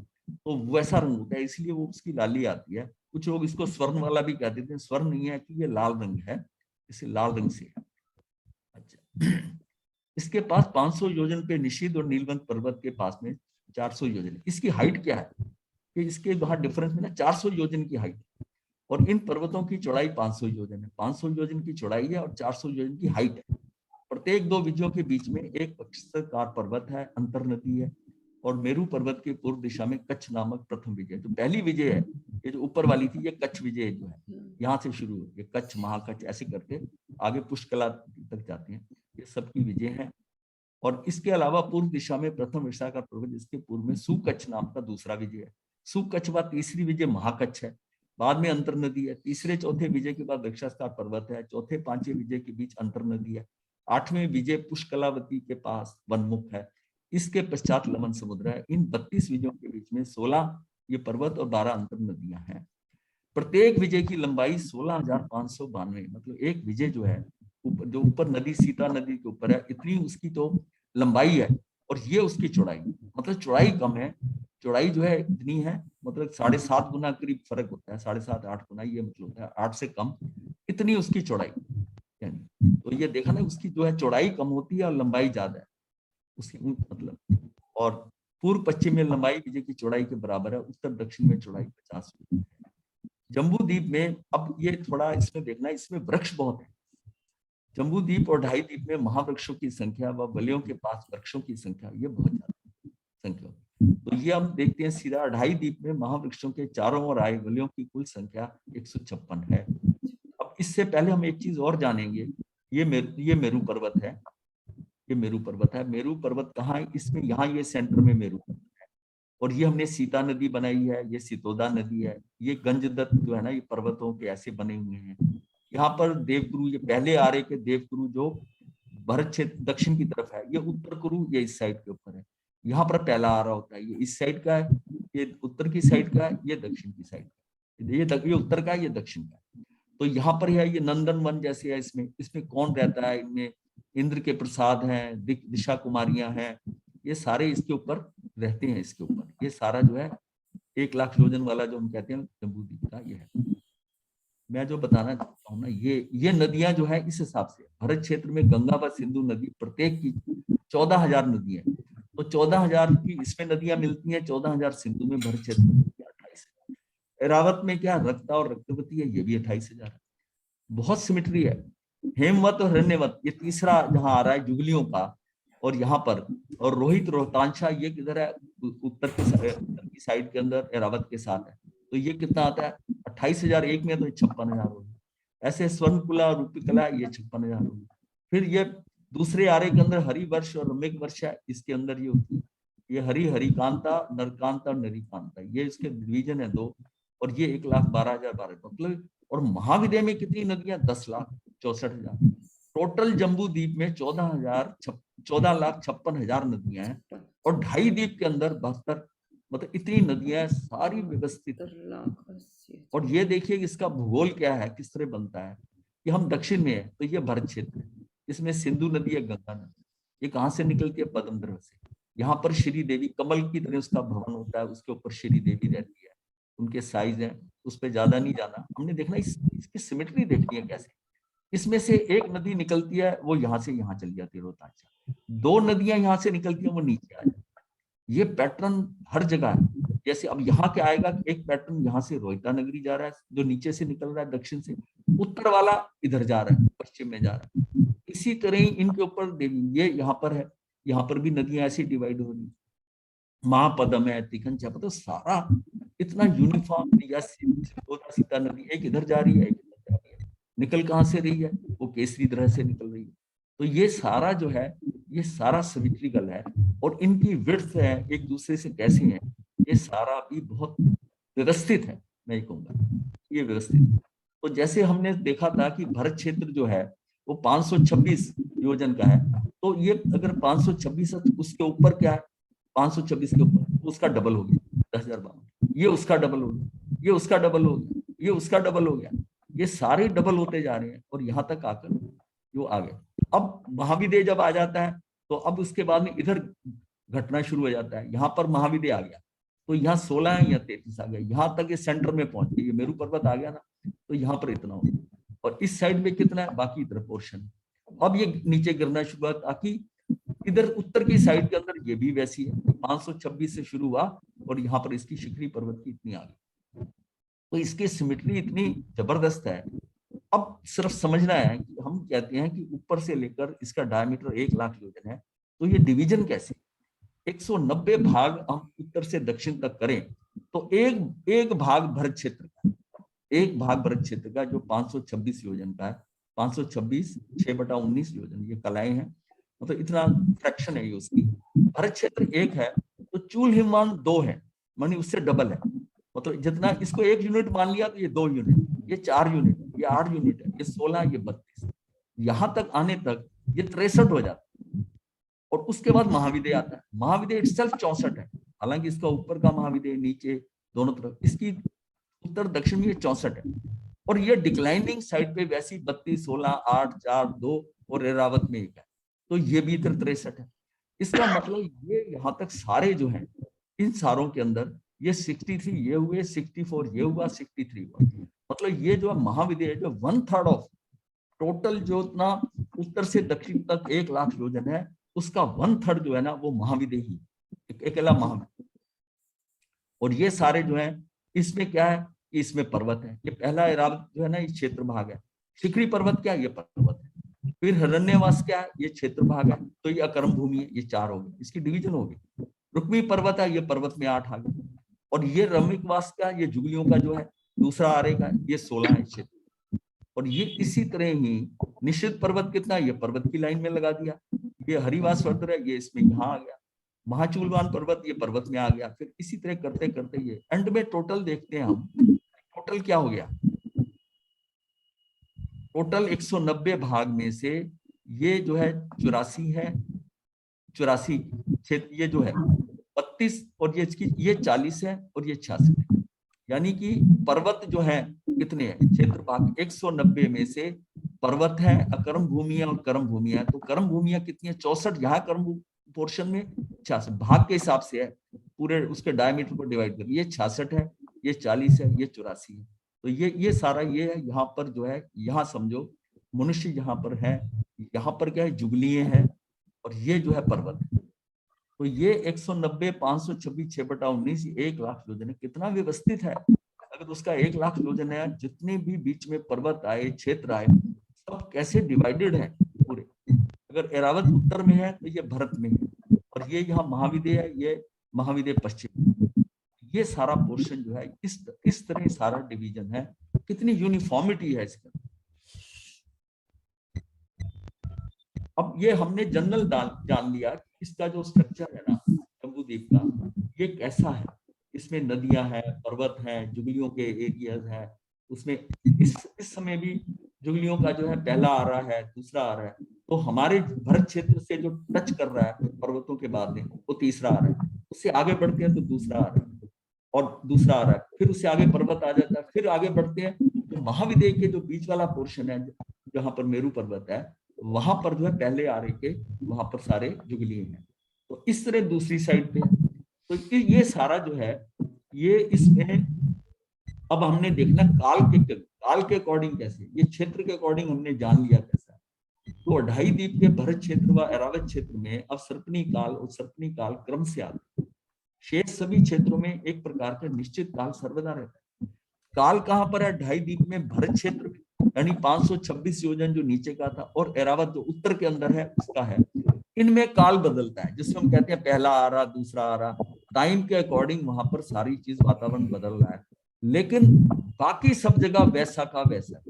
तो वैसा रंग होता है, इसलिए वो उसकी लाली आती है। कुछ लोग इसको स्वर्ण वाला भी कह देते हैं, स्वर्ण नहीं है कि ये लाल रंग है, इसे लाल रंग से है। अच्छा, इसके पास 500 योजन पे निषिद्ध और नीलवंत पर्वत के पास में 400 योजन। इसकी हाइट क्या है कि इसके वहां डिफरेंस में ना 400 योजन की हाइट, और इन पर्वतों की चौड़ाई 500 योजन है। 500 योजन की चौड़ाई है और 400 योजन की हाइट है। प्रत्येक दो विजयों के बीच में एक पक्षकार पर्वत है, अंतर नदी है। और मेरू पर्वत के पूर्व दिशा में कच्छ नामक प्रथम विजय, जो पहली विजय है, ये जो ऊपर वाली थी, ये कच्छ विजय जो है, यहाँ से शुरू हुई, ये कच्छ महाकच्छ ऐसे करके आगे पुष्कला तक जाती है, ये सबकी विजय है। और इसके अलावा पूर्व दिशा में प्रथम विशाखा पर्वत, इसके पूर्व में सुकच्छ नाम का दूसरा विजय है। सुकच्छ बाद तीसरी विजय महाकच्छ है, बाद में अंतर नदी है। तीसरे चौथे विजय के बाद वृक्षास्कार पर्वत है। चौथे पांचवें विजय के बीच अंतर नदी है। 8वें विजय पुष्कलावती के पास वनमुख है। इसके पश्चात लमन समुद्र है। इन 32 विजयों के बीच में 16 ये पर्वत और 12 अंतर नदियां हैं। प्रत्येक विजय की लंबाई 16,592, मतलब एक विजय जो है जो ऊपर नदी सीता नदी के ऊपर है, इतनी उसकी तो लंबाई है और ये उसकी चौड़ाई, मतलब चौड़ाई कम है, चौड़ाई जो है इतनी है, मतलब 7.5 गुना करीब फर्क होता है, 7.5-8 गुना, ये मतलब होता है 8 से कम, इतनी उसकी चौड़ाई। यानी तो ये देखा ना, उसकी जो है चौड़ाई कम होती है और लंबाई ज्यादा है उसकी, मतलब। और पूर्व पश्चिम में लंबाई विजय की चौड़ाई के बराबर है, उत्तर दक्षिण में चौड़ाई 50 है। जम्बू द्वीप में, अब ये थोड़ा इसमें देखना, इसमें वृक्ष बहुत है। जम्बू द्वीप और ढाई द्वीप में महावृक्षों की संख्या व वलियों के पास वृक्षों की संख्या ये बहुत ज्यादा संख्या। तो ये हम देखते हैं सीधा ढाई द्वीप में महावृक्षों के चारों ओर आए वलियों की कुल संख्या 156 है। अब इससे पहले हम एक चीज और जानेंगे, ये मेरू पर्वत है, ये मेरू पर्वत है। मेरू पर्वत कहाँ है? इसमें यहाँ ये सेंटर में मेरू पर्वत है, और ये हमने सीता नदी बनाई है, ये सितोदा नदी है, ये गंजदत्त जो है ना, ये पर्वतों के ऐसे बने हुए हैं। यहाँ पर देवगुरु, ये पहले आ रहे के देवगुरु जो भरत क्षेत्र दक्षिण की तरफ है, ये उत्तर गुरु ये इस साइड के ऊपर है। यहाँ पर पहला आ रहा होता है, ये इस साइड का है, ये उत्तर की साइड का है, ये दक्षिण की साइड का, ये उत्तर का है, ये दक्षिण का है। तो यहाँ पर है ये नंदन वन जैसे है। इसमें कौन रहता है? इनमें इंद्र के प्रसाद हैं, दिशा कुमारियां हैं, ये सारे इसके ऊपर रहते हैं। इसके ऊपर ये सारा जो है 1 लाख योजन वाला जो हम कहते हैं जम्बू द्वीप का ये है। मैं जो बताना चाहता हूँ ना, ये नदियां जो है इस हिसाब से भरत क्षेत्र में गंगा व सिंधु नदी प्रत्येक की 14,000 नदी है। तो 14,000 की इसमें नदियां मिलती हैं, 14,000 सिंधु में, भरत क्षेत्र में 28,000। एरावत में क्या रक्ता और रक्तवती है, ये भी 28,000 है। बहुत सिमिट्री है। हेमवत और हिरण्यवत ये तीसरा जहाँ आ रहा है जुगलियों का, और यहाँ पर, और रोहित रोहतांशा ये किधर है? उत्तर की साइड के अंदर एरावत के साथ है। तो ये कितना आता है? 28,000 एक में, तो 56,000 होगी। ऐसे स्वर्णकुला और रूपकला ये 56,000 होगी। फिर ये दूसरे आरे के अंदर हरि वर्ष और रम्यक वर्ष है, इसके अंदर ये होती है, ये हरिकांता, नरकांता और नरिकांता, ये इसके डिवीजन है 2, और ये 1,12,012, मतलब। और महाविद्या में कितनी नदियां? 10,64,000। टोटल जम्बू द्वीप में 14,56,000 नदियां हैं, और ढाई द्वीप के अंदर 72, मतलब इतनी नदियां सारी व्यवस्थित। और ये देखिए इसका भूगोल क्या है, किस तरह बनता है। कि हम दक्षिण में है तो ये भरत क्षेत्र है, इसमें सिंधु नदी है, गंगा नदी। ये कहाँ से निकलती है? पद्मद्रव से। यहाँ पर श्री देवी कमल की तरह उसका भवन होता है, उसके ऊपर श्री देवी रहती है, उनके साइज है, उस पर ज्यादा नहीं जाना। हमने देखना इसकी सिमेट्री देखनी है कैसे, इसमें से एक नदी निकलती है, वो यहाँ से यहाँ चली जाती है रोहतास से। 2 नदियां यहाँ से निकलती हैं, वो नीचे आ जाती है। ये पैटर्न हर जगह है। जैसे अब यहाँ क्या आएगा, एक पैटर्न यहाँ से रोहिता नगरी जा रहा है, जो नीचे से निकल रहा है दक्षिण से, उत्तर वाला इधर जा रहा है, पश्चिम में जा रहा है। इसी तरह ही इनके ऊपर ये यहाँ पर है, यहाँ पर भी नदियां ऐसी डिवाइड हो रही, महापदम है, तिखन छाप, तो सारा इतना यूनिफॉर्म। या सीता नदी एक इधर जा रही है, एक इधर जा रही है। निकल कहाँ से रही है, वो केसरी तरह से निकल रही है। तो ये सारा जो है, ये सारा सिमेट्रिकल है। और इनकी विड्थ है एक दूसरे से कैसे है, ये सारा भी बहुत व्यवस्थित है, मैं ये कहूँगा ये व्यवस्थित है। तो जैसे हमने देखा था कि भरत क्षेत्र जो है वो 526 योजन का है, तो ये अगर 526 है तो उसके ऊपर क्या है, 526 के ऊपर तो उसका डबल हो गया 10,052, ये उसका डबल हो गया, ये उसका डबल हो गया, ये उसका डबल हो गया, ये सारे डबल होते जा रहे हैं और यहाँ तक आकर वो आ गए। अब महाविदय जब आ जाता है तो अब उसके बाद में इधर घटना शुरू हो जाता है। यहाँ पर महाविदय आ गया तो यहाँ 16 है या 33 आ गया, यहाँ तक ये सेंटर में पहुंच गई, ये मेरू पर्वत आ गया ना, तो यहाँ पर इतना हो गया। और इस साइड में कितना है, बाकी इधर पोर्शन। अब ये नीचे गिरना शुरू हुआ, ताकि इधर उत्तर की साइड के अंदर ये भी वैसी है, 526 से शुरू हुआ और यहाँ पर इसकी शिखरी पर्वत की इतनी आ गई। तो इसकी सिमेट्री इतनी जबरदस्त है। अब सिर्फ समझना है कि हम कहते हैं कि ऊपर से लेकर इसका डायमीटर 1 लाख योजन है, तो ये डिवीजन कैसे, 190 भाग हम उत्तर से दक्षिण तक करें तो एक भाग भरत क्षेत्र का, एक भाग भरत क्षेत्र का जो 526 योजन का है, 526 6/19 योजन, ये कलाएं हैं, मतलब इतना फ्रैक्शन है ये उसकी। भरत क्षेत्र 1 है तो चूल हिमवान 2 है, मानी उससे डबल है, मतलब जितना इसको 1 यूनिट मान लिया तो ये 2 यूनिट, ये 4 यूनिट, ये 8 यूनिट है, ये 16, ये 32, यहां तक आने तक ये 63 हो जाता है। और उसके बाद महाविदय आता है। महाविदय इटसेल्फ 64 है, हालांकि इसका ऊपर का महाविदय नीचे दोनों तरफ, इसकी उत्तर दक्षिण में 64 है। और ये डिक्लाइनिंग साइड पे वैसी 32, 16, 8, 4, 2 और एरावत में 1 है, तो ये भी इधर 63 है। इसका मतलब ये यहाँ तक सारे जो हैं, इन सारों के अंदर ये 63 ये हुए, 64 ये हुआ, 63 हुआ, मतलब ये जो महाविदय है जो 1/3 ऑफ टोटल जो इतना उत्तर से दक्षिण तक 1 लाख योजन है, उसका 1/3 जो है ना वो महाविदय ही, अकेला महाविदय। और ये सारे जो है, इसमें क्या है कि इसमें पर्वत है, ये पहला एरावत जो है ना ये क्षेत्र भाग है। शिखरी पर्वत क्या है, ये पर्वत है। फिर हिरण्यवास क्या है, ये क्षेत्र भाग है, तो ये अकर्म भूमि है, ये 4 हो गए, इसकी डिवीजन हो गई। रुक्मी पर्वत है, ये पर्वत में 8 आ गए। और ये रमिकवास का, ये जुगलियों का जो है दूसरा आरे का, ये 16 है क्षेत्र। और ये इसी तरह ही निश्चित पर्वत कितना, ये पर्वत की लाइन में लगा दिया। ये हरिवास वर्धर है, ये इसमें यहाँ आ गया। महाचूलवान पर्वत, ये पर्वत में आ गया। फिर इसी तरह करते करते ये एंड में टोटल देखते हैं हम, टोटल क्या हो गया, टोटल 190 भाग में से ये जो है 84 है, 84 क्षेत्र ये जो है 32, और ये 40 है और ये 66 है। यानी कि पर्वत जो है कितने हैं, क्षेत्र भाग 190 में से पर्वत है, अकर्म भूमियां और कर्म भूमियां। तो कर्म भूमियां कितनी है, 64, यहाँ कर्म पोर्शन में 66 भाग के हिसाब से है, पूरे उसके डायमीटर को डिवाइड कर, ये 66 है, ये 40 है, ये 84 है। तो ये सारा ये है। यहाँ पर जो है, यहाँ समझो मनुष्य यहाँ पर है, यहाँ पर क्या है, जुगलिये हैं, और ये जो है पर्वत है। तो ये 190, 526, 6/19, 1 लाख योजन है। कितना व्यवस्थित है। अगर उसका 1 लाख योजन है, जितने भी बीच में पर्वत आए, क्षेत्र आए, सब कैसे डिवाइडेड है पूरे। अगर एरावत उत्तर में है तो ये भरत में है, और ये यहाँ महाविदय है, ये महाविदय पश्चिम। ये सारा पोर्शन जो है इस तरह सारा डिवीजन है। कितनी यूनिफॉर्मिटी है इसका। अब ये हमने जनरल जान लिया कि इसका जो स्ट्रक्चर है ना जम्बूद्वीप का, ये कैसा है। इसमें नदियां हैं, पर्वत हैं, जुगलियों के एरियाज हैं। उसमें इस समय भी जुगलियों का जो है पहला आ रहा है, दूसरा आ रहा है। तो हमारे भरत क्षेत्र से जो टच कर रहा है पर्वतों के बाद में, वो तीसरा आ रहा है। उससे आगे बढ़ते हैं तो दूसरा आ रहा है, और दूसरा आ रहा है, फिर उससे आगे पर्वत आ जाता है, फिर आगे बढ़ते हैं तो महाविदय के जो बीच वाला पोर्शन है, जहाँ पर मेरू पर्वत है, वहां पर जो है पहले आ रहे के वहां पर सारे जुगलिये हैं। तो इस तरह दूसरी साइड पे है। तो ये सारा जो है, ये इसमें अब हमने देखना काल के अकॉर्डिंग कैसे, ये क्षेत्र के अकॉर्डिंग हमने जान लिया कैसा है। तो अढ़ाई द्वीप के भरत क्षेत्र व ऐरावत क्षेत्र में अवसर्पणी काल और सर्पणी काल क्रम से आते हैं। शेष सभी क्षेत्रों में एक प्रकार का निश्चित काल सर्वदा रहता है। काल कहाँ पर है? ढाई द्वीप में भरत क्षेत्र में, यानी 526 योजन जो नीचे का था, और ऐरावत जो उत्तर के अंदर है उसका है। इनमें काल बदलता है, जिसमें हम कहते हैं पहला आ रहा, दूसरा आ रहा, टाइम के अकॉर्डिंग वहां पर सारी चीज वातावरण बदल रहा है। लेकिन बाकी सब जगह वैसा का वैसा,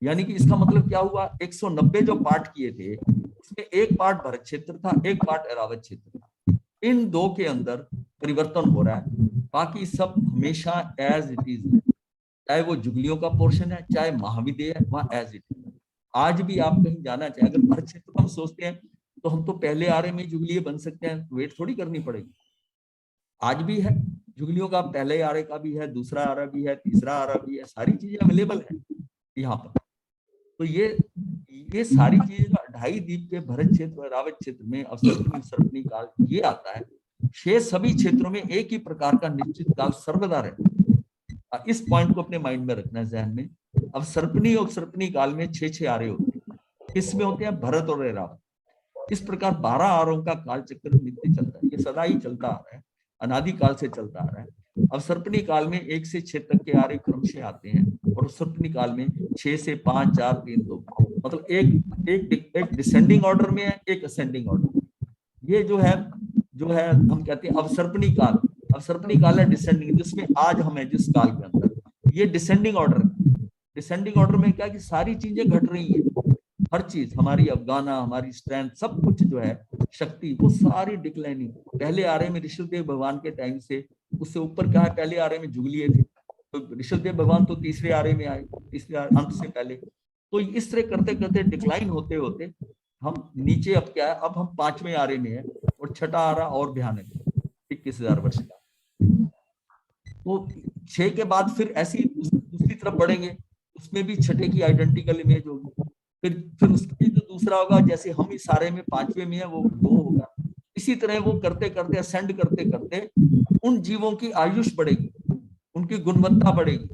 यानी कि इसका मतलब क्या हुआ, 190 जो पाठ किए थे उसमें एक पार्ट भरत क्षेत्र था, एक पार्ट ऐरावत क्षेत्र था। इन दो के अंदर परिवर्तन हो रहा है, बाकी सब हमेशा एज इट इज है। चाहे वो जुगलियों का पोर्शन है, चाहे महाविदेय है, वहां एज इट इज। आज भी आप कहीं जाना चाहे, अगर भरत क्षेत्र को हम सोचते हैं तो हम तो पहले आरे में जुगलिये बन सकते हैं, वेट थोड़ी करनी पड़ेगी। आज भी है जुगलियों का, पहले आरे का भी है, दूसरा आरा भी है, तीसरा आरा भी है, सारी चीजें अवेलेबल है यहाँ पर। तो ये सारी चीजें ढाई द्वीप के भरत क्षेत्र और ऐरावत क्षेत्र में अवसर्पणी सर्पणी काल ये आता है। शेष सभी क्षेत्रों में एक ही प्रकार का निश्चित काल सर्वदा रहता है। इस पॉइंट को अपने माइंड में रखना है ध्यान में। अब सर्पणी और सर्पणी काल में 6 आरे होते हैं, इसमें होते हैं भरत और ऐरावत। इस प्रकार 12 आरों का काल चक्र नित्य चलता है, ये सदा ही चलता आ रहा है, अनादि काल से चलता आ रहा है। अब सर्पणी काल में 1 से 6 तक के आरे क्रम से आते हैं, और सर्पणी काल में 6 से 5, 4, 3, 2, मतलब एक डिसेंडिंग ऑर्डर में है, एक असेंडिंग ऑर्डर। ये जो है हम कहते हैं अवसर्पणी काल। अवसर्पणी काल है डिसेंडिंग, जिसमें आज हम है जिस काल के अंदर, ये डिसेंडिंग ऑर्डर। डिसेंडिंग ऑर्डर में क्या कि सारी चीजें घट रही है, हर चीज हमारी अफगाना, हमारी स्ट्रेंथ, सब कुछ जो है शक्ति, वो सारी डिक्लाइनिंग। पहले आरे में ऋषभदेव भगवान के टाइम से, उससे ऊपर क्या है, पहले आरे में जुगलिये थे, तो ऋषभदेव भगवान तो तीसरे आरे में आए, तीसरे अंत से पहले। तो इस तरह करते करते डिक्लाइन होते होते हम नीचे अब क्या है, अब हम 5वें आरे में है, और छठा आरा और भयानक है, 21,000 वर्ष का। तो 6 के बाद फिर ऐसी दूसरी तरफ बढ़ेंगे, उसमें भी छठे की आइडेंटिकल इमेज होगी। फिर उसके जो दूसरा होगा, जैसे हम इस सारे में 5वें में है, वो 2 होगा। इसी तरह वो करते करते असेंड करते करते उन जीवों की आयुष बढ़ेगी, उनकी गुणवत्ता बढ़ेगी,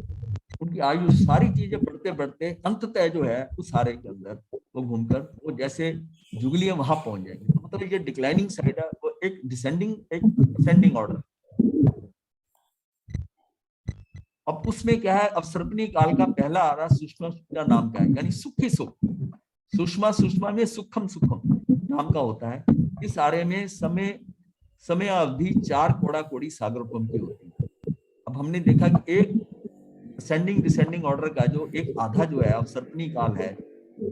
उनकी आयुष, सारी चीजें बढ़ते बढ़ते अंततः जो है उस सारे के अंदर वो घूमकर वो जैसे जुगलियां वहां पहुंच जाएंगी। तो मतलब ये डिक्लाइनिंग साइड है, वो एक डिसेंडिंग एक असेंडिंग ऑर्डर। अब उसमें क्या है, अवसर्पणी काल का पहला आरा सुषमा का नाम का है, यानी सुखी सुख। सुषमा में सुखम नाम का होता है। इस आरे में समय अवधि 4 कोड़ा कोड़ी सागरोपम की होती है। अब हमने देखा कि एक असेंडिंग डिसेंडिंग ऑर्डर का जो एक आधा जो है अवसर्पणी काल है,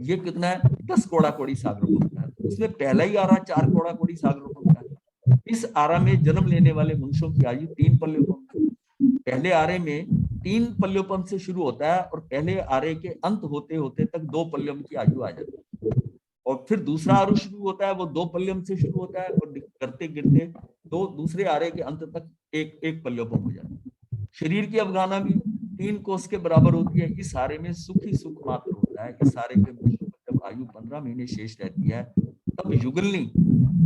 ये कितना है, 10 कोड़ा कोड़ी सागरोपम का है। उसमें पहला ही आरा 4 कोड़ा कोड़ी सागरोपम का है। इस आरा में जन्म लेने वाले मनुष्यों की आयु 3 पल्योपम। पहले आरे में 3 पल्योपम से शुरू होता है, और पहले आरे के अंत होते होते तक 2 पल्यम की आयु आ जाती है। और फिर दूसरा आरु शुरू होता है, वो 2 पल्यम से शुरू होता है, और करते गिरते तो दूसरे आरे के अंत तक एक पल्योपम हो जाता है। शरीर की अवगाना भी 3 कोष के बराबर होती है। इस आरे में सुख ही सुख मात्र होता है। इस आरे के जब आयु 15 महीने शेष रहती है, तब युगलनी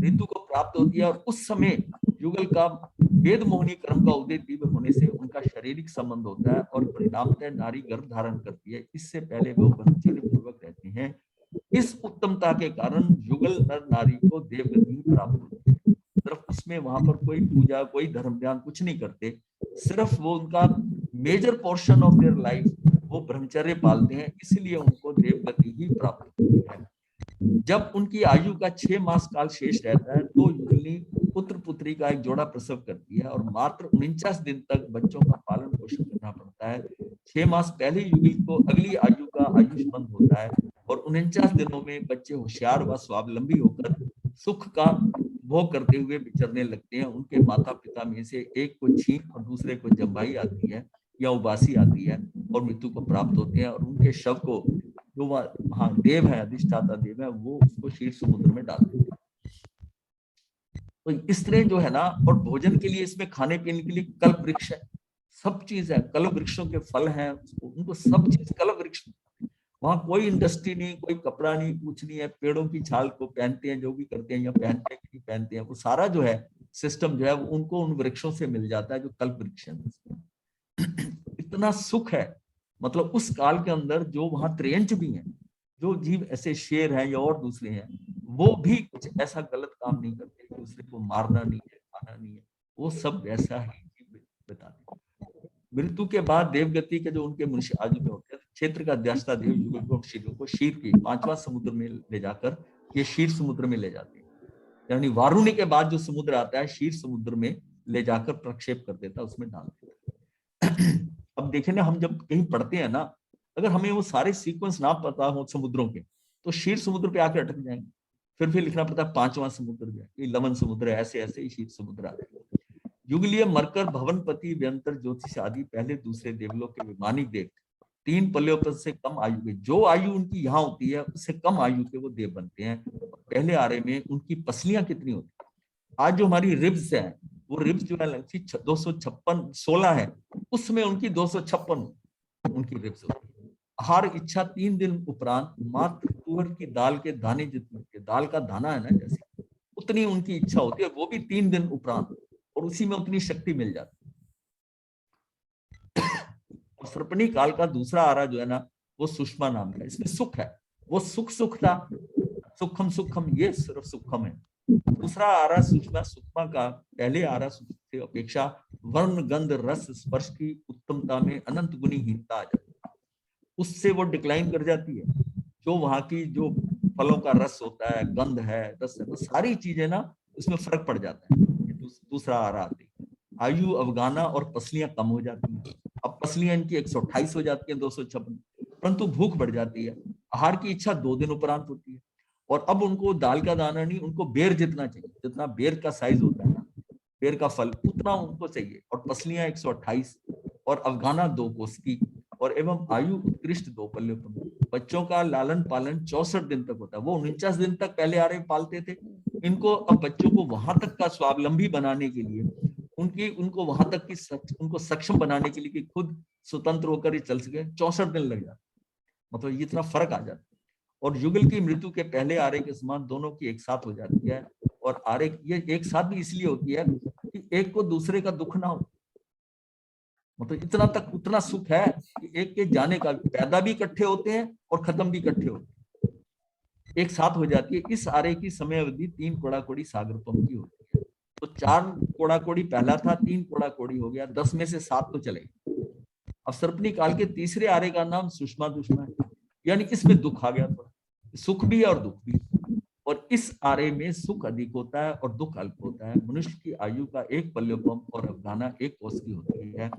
ऋतु को प्राप्त होती है, और उस समय युगल का वेद मोहिनी क्रम का उदय तीव्र होने से उनका शारीरिक संबंध होता है, और परिणामतः नारी गर्भ धारण करती है। इससे पहले वो ब्रह्मचर्य पूर्वक रहती हैं। इस उत्तमता के कारण युगल नर नारी को देवगति प्राप्त होती है। सिर्फ उसमें वहां पर कोई पूजा, कोई धर्म ध्यान कुछ नहीं करते, सिर्फ वो उनका major portion of their life वो ब्रह्मचर्य पालते हैं, इसलिए उनको देवगति ही प्राप्त होती है। जब उनकी आयु का 6 मास काल शेष रहता है, तो युगली पुत्र पुत्री का एक जोड़ा प्रसव करती है, और मात्र 49 दिन तक बच्चों का पालन पोषण करना पड़ता है। 6 मास पहले युगली को अगली आयु का आयुष्मान होता है, और 49 दिनों में बच्चे होशियार व स्वावलंबी होकर सुख का भोग करते हुए विचरने लगते हैं। उनके माता पिता में से एक को छींक और दूसरे को जम्बाई आती है या उबासी आती है, और मृत्यु को प्राप्त होते हैं, और उनके शव को जो वहां देव है, अधिष्ठाता देव है, वो उसको शीत समुद्र में डाल देते हैं। तो इस तरह जो है ना, और भोजन के लिए इसमें खाने पीने के लिए कल्प वृक्ष है, सब चीज है, कल्प वृक्षों के फल हैं, उनको सब चीज कल्प वृक्ष। वहां कोई इंडस्ट्री नहीं, कोई कपड़ा नहीं, कुछ नहीं है। पेड़ों की छाल को पहनते हैं, जो भी करते हैं, या पहनते हैं कि नहीं पहनते हैं, वो सारा जो है सिस्टम जो है उनको उन वृक्षों से मिल जाता है, जो कल्प वृक्ष है। इतना सुख है मतलब उस काल के अंदर जो वहां त्रियंच भी हैं, जो जीव ऐसे शेर हैं या और दूसरे हैं, वो भी कुछ ऐसा गलत काम नहीं करते, दूसरे को मारना नहीं है, खाना नहीं है, वो सब वैसा ही जीव बताते हैं। मृत्यु के बाद देवगति के जो उनके मनुष्य आयु में होते हैं, क्षेत्र का अध्यास्ता देव युगल को शीरों को शीर के 5वां समुद्र में ले जाकर ये शीर समुद्र में ले जाते हैं, यानी वारुणी के बाद जो समुद्र आता है शीर समुद्र में ले जाकर प्रक्षेप कर देता है, उसमें डाल देता है। अब देखें ना, हम जब कहीं पढ़ते हैं ना, अगर हमें वो सारे सीक्वेंस ना पता हो समुद्रों के, तो शीर समुद्र पे आके अटक जाएंगे, फिर लिखना पड़ता है 5वां समुद्र जो है, लवन समुद्र है, ऐसे ऐसे ही शीर समुद्र आते हैं। युगलीय मरकर भवनपति व्यंतर ज्योतिष आदि पहले दूसरे देवलोक के वैमानिक देव 3 पल्योपद से कम आयु के, जो आयु उनकी यहाँ होती है उससे कम आयु के वो देव बनते हैं। पहले आरे में उनकी पसलियां कितनी होती है, आज जो हमारी रिब्स है, वो रिब्स जो है 256 16 है, उसमें उनकी 256 उनकी रिब्स होती है। आहार इच्छा 3 दिन उपरांत मात्र तुअर की दाल के दाने जितने, दाल का दाना है ना जैसे, उतनी उनकी इच्छा होती है, वो भी 3 दिन उपरांत, और उसी में उतनी शक्ति मिल जाती है। और सर्पणी काल का दूसरा आरा जो है ना, वो सुषमा नाम का, इसमें सुख है, वो सुख था, सुखम सुखम, ये सिर्फ सुखम है। दूसरा आरा सुषमा, सुषमा का पहले आरा से अपेक्षा वर्ण गंध रस स्पर्श की उत्तमता में अनंत गुनी हीनता आ जाती है, उससे वो डिक्लाइन कर जाती है। जो वहां की जो फलों का रस होता है, गंध है, रस है, वो सारी चीजें ना उसमें फर्क पड़ जाता है। दूसरा आरा आती है, आयु अवगाना और पसलियां कम हो जाती हैं। अब पसलियां इनकी 128 हो जाती हैं 256, परंतु भूख बढ़ जाती है। आहार की इच्छा 2 दिन उपरांत होती है, और अब उनको दाल का दाना नहीं, उनको बेर जितना चाहिए, जितना बेर का साइज होता है ना, बेर का फल, उतना उनको चाहिए। और पसलियां 128 और अवगाना 2 कोस की, और एवं आयु उत्कृष्ट 2 पल्योपम। बच्चों का लालन पालन 64 दिन तक होता है, वो 49 दिन तक पहले आरे पालते थे, इनको अब बच्चों को वहां तक का स्वावलंबी बनाने के लिए, उनको वहां तक की उनको सक्षम बनाने के लिए कि खुद स्वतंत्र होकर ये चल सके, 64 दिन लग जाते, मतलब ये इतना फर्क आ जाता है। और युगल की मृत्यु के पहले आरे के समान दोनों की एक साथ हो जाती है, और आरे ये एक साथ भी इसलिए होती है कि एक को दूसरे का दुख ना हो, मतलब इतना तक उतना सुख है कि एक के जाने का, पैदा भी इकट्ठे होते हैं और खत्म भी इकट्ठे होते हैं, एक साथ हो जाती है। इस आरे की समय अवधि 3 कोड़ा-कोड़ी सागरपम की होती है। तो 4 कोड़ा-कोड़ी पहला था, 3 कोड़ा-कोड़ी हो गया, 10 में से 7 तो चले। अब सर्पणी काल के तीसरे आरे का नाम सुषमा दुष्मा है, यानी इसमें दुख आ गया, थोड़ा सुख भी है और दुख भी। और इस आरे में सुख अधिक होता है और दुख अल्प होता है। मनुष्य की आयु का 1 पल्योपम और अवगाना 1 कोस की होती है।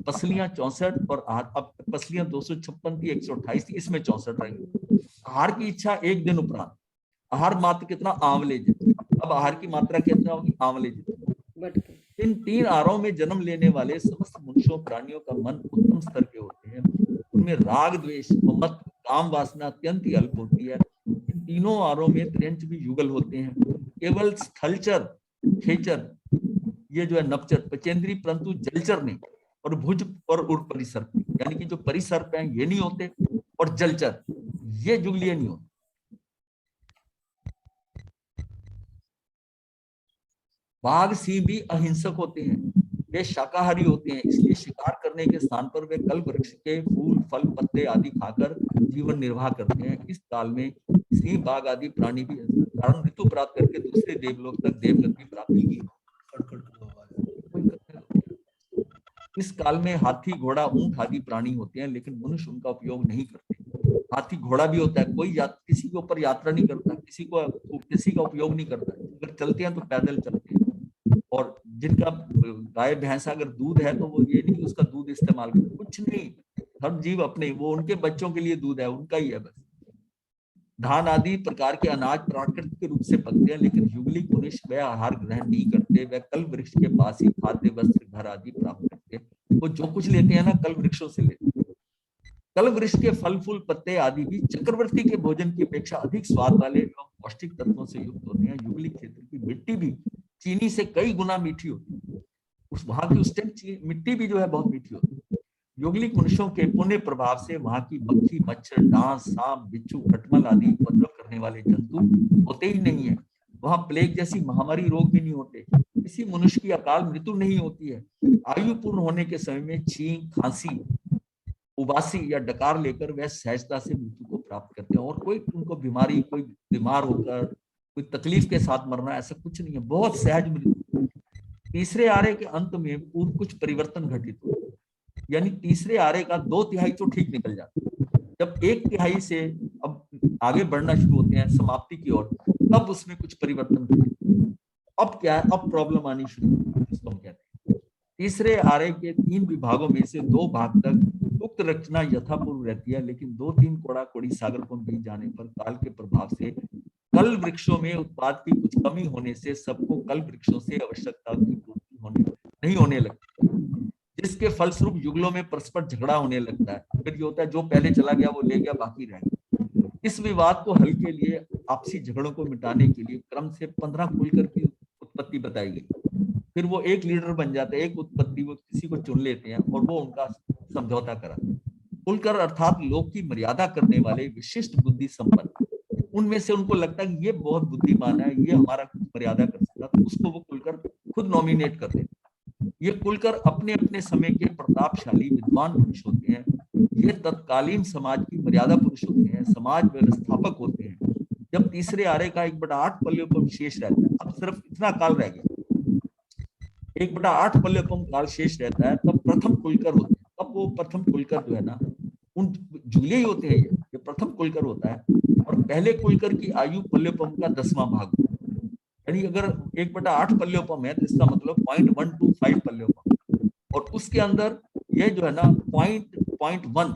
पसलियां 64 और आहार, अब पसलियां 256 थी, 128 थी, इसमें 64 रहेंगी। आहार की इच्छा 1 दिन उपरांत, आहार मात्र कितना, आंवले जितना। अब आहार की मात्रा कितना होगी, आंवले जितना। इन 3 आरों में जन्म लेने वाले समस्त मनुष्यों प्राणियों का मन उत्तम स्तर के होते हैं, उनमें राग द्वेष मत काम वासना अत्यंत ही अल्प होती है। इन तीनों आरों में त्रियंच भी युगल होते हैं। केवल स्थलचर, खेचर, ये जो है नपचर, पचेंद्री, परंतु जलचर नहीं, और भुज और उर परिसर्प, यानी कि जो परिसर्प हैं ये नहीं होते, और जलचर ये जुगलीय नहीं होते। बाघ सिंह भी अहिंसक होते हैं, वे शाकाहारी होते हैं, इसलिए शिकार करने के स्थान पर वे कल्प वृक्ष के फूल फल पत्ते आदि खाकर जीवन निर्वाह करते हैं। इस काल में सिंह बाघ आदि प्राणी भी कारण ऋतु प्राप्त करके दूसरे देवलोक तक देवगति प्राप्त की। इस काल में हाथी घोड़ा ऊंट आदि प्राणी होते हैं, लेकिन मनुष्य उनका उपयोग नहीं करते। हाथी घोड़ा भी होता है, कोई किसी के ऊपर यात्रा नहीं करता, किसी का उपयोग नहीं करता, अगर चलते हैं तो पैदल चलते हैं। और जिनका गाय भैंसा अगर दूध है तो वो ये नहीं उसका दूध इस्तेमाल करते, कुछ नहीं, हर जीव अपने, वो उनके बच्चों के लिए दूध है, उनका ही है बस। धान आदि प्रकार के अनाज प्राकृतिक रूप से पकते हैं, लेकिन युगलिक मनुष्य वह आहार ग्रहण नहीं करते, वह कल वृक्ष के पास ही खाद्य वस्त्र घर आदि प्राप्त करते हैं। वो जो कुछ लेते हैं ना कल वृक्षों से लेते हैं। कल वृक्ष के फल फूल पत्ते आदि भी चक्रवर्ती के भोजन की अपेक्षा अधिक स्वाद वाले एवं पौष्टिक तत्वों से युक्त होते हैं। युगलिक क्षेत्र की मिट्टी भी चीनी से कई गुना मीठी होती है, उस वहां की उस टाइम मिट्टी भी जो है बहुत मीठी होती है। युगलिक मनुष्यों के पुण्य प्रभाव से वहां की मक्खी मच्छर डांस सांप बिच्छू खटमल आदि उपद्रव करने वाले जंतु होते ही नहीं है। वहां प्लेग जैसी महामारी रोग भी नहीं होते, किसी मनुष्य की अकाल मृत्यु नहीं होती है। आयु पूर्ण होने के समय में छींक खांसी उबासी या डकार लेकर वह सहजता से मृत्यु को प्राप्त करते हैं। और कोई उनको बीमारी, कोई बीमार होकर कोई तकलीफ के साथ मरना, ऐसा कुछ नहीं है, बहुत सहज मृत्यु। तीसरे आरे के अंत में पूर्व कुछ परिवर्तन घटित हो, यानी तीसरे आरे का 2/3 तो ठीक निकल जाता है। जब 1/3 से अब आगे बढ़ना शुरू होते हैं समाप्ति की ओर, तब उसमें कुछ परिवर्तन घटित। अब क्या है, अब प्रॉब्लम आनी शुरू होती है। हम कहते हैं तीसरे आरे के 3 विभागों में से 2 भाग तक उक्त रचना यथापूर्व रहती है, लेकिन 2-3 कोड़ा कोड़ी सागर को बीत जाने पर काल के प्रभाव से कल वृक्षों में उत्पाद की कुछ कमी होने से सबको कल वृक्षों से आवश्यकता की पूर्ति नहीं होने लगती, जिसके फलस्वरूप युगलों में परस्पर झगड़ा होने लगता है। फिर ये होता है जो पहले चला गया वो ले गया, बाकी रह गया। इस विवाद को हल के लिए आपसी झगड़ों को मिटाने के लिए क्रम से 15 कुलकर की उत्पत्ति बताई गई। फिर वो एक लीडर बन जाते हैं, एक उत्पत्ति वो किसी को चुन लेते हैं और वो उनका समझौता कराते हैं। कुलकर अर्थात लोक की मर्यादा करने वाले विशिष्ट बुद्धि संपन्न, उनमें से उनको लगता है कि ये बहुत बुद्धिमान है, ये हमारा कुछ मर्यादा कर सकता, तो उसको वो कुलकर खुद नॉमिनेट करते हैं। ये कुलकर अपने अपने समय के प्रतापशाली विद्वान पुरुष होते हैं। ये तत्कालीन समाज की मर्यादा पुरुष होते हैं, समाज व्यवस्थापक होते हैं। जब तीसरे आरे का 1/8 पल्योपम शेष रहता है, अब सिर्फ इतना काल रह गया, 1/8 पल्योपम काल शेष रहता है, तब प्रथम कुलकर होते हैं। अब वो प्रथम कुलकर जो है ना, उन जुगले ही होते हैं, ये प्रथम कुलकर होता है। और पहले कुलकर की आयु पल्योपम का 10वां भाग, यानी अगर 1/8 पल्योपम है तो इसका मतलब 0.125 पल्योपम, और उसके अंदर ये जो है ना 0.1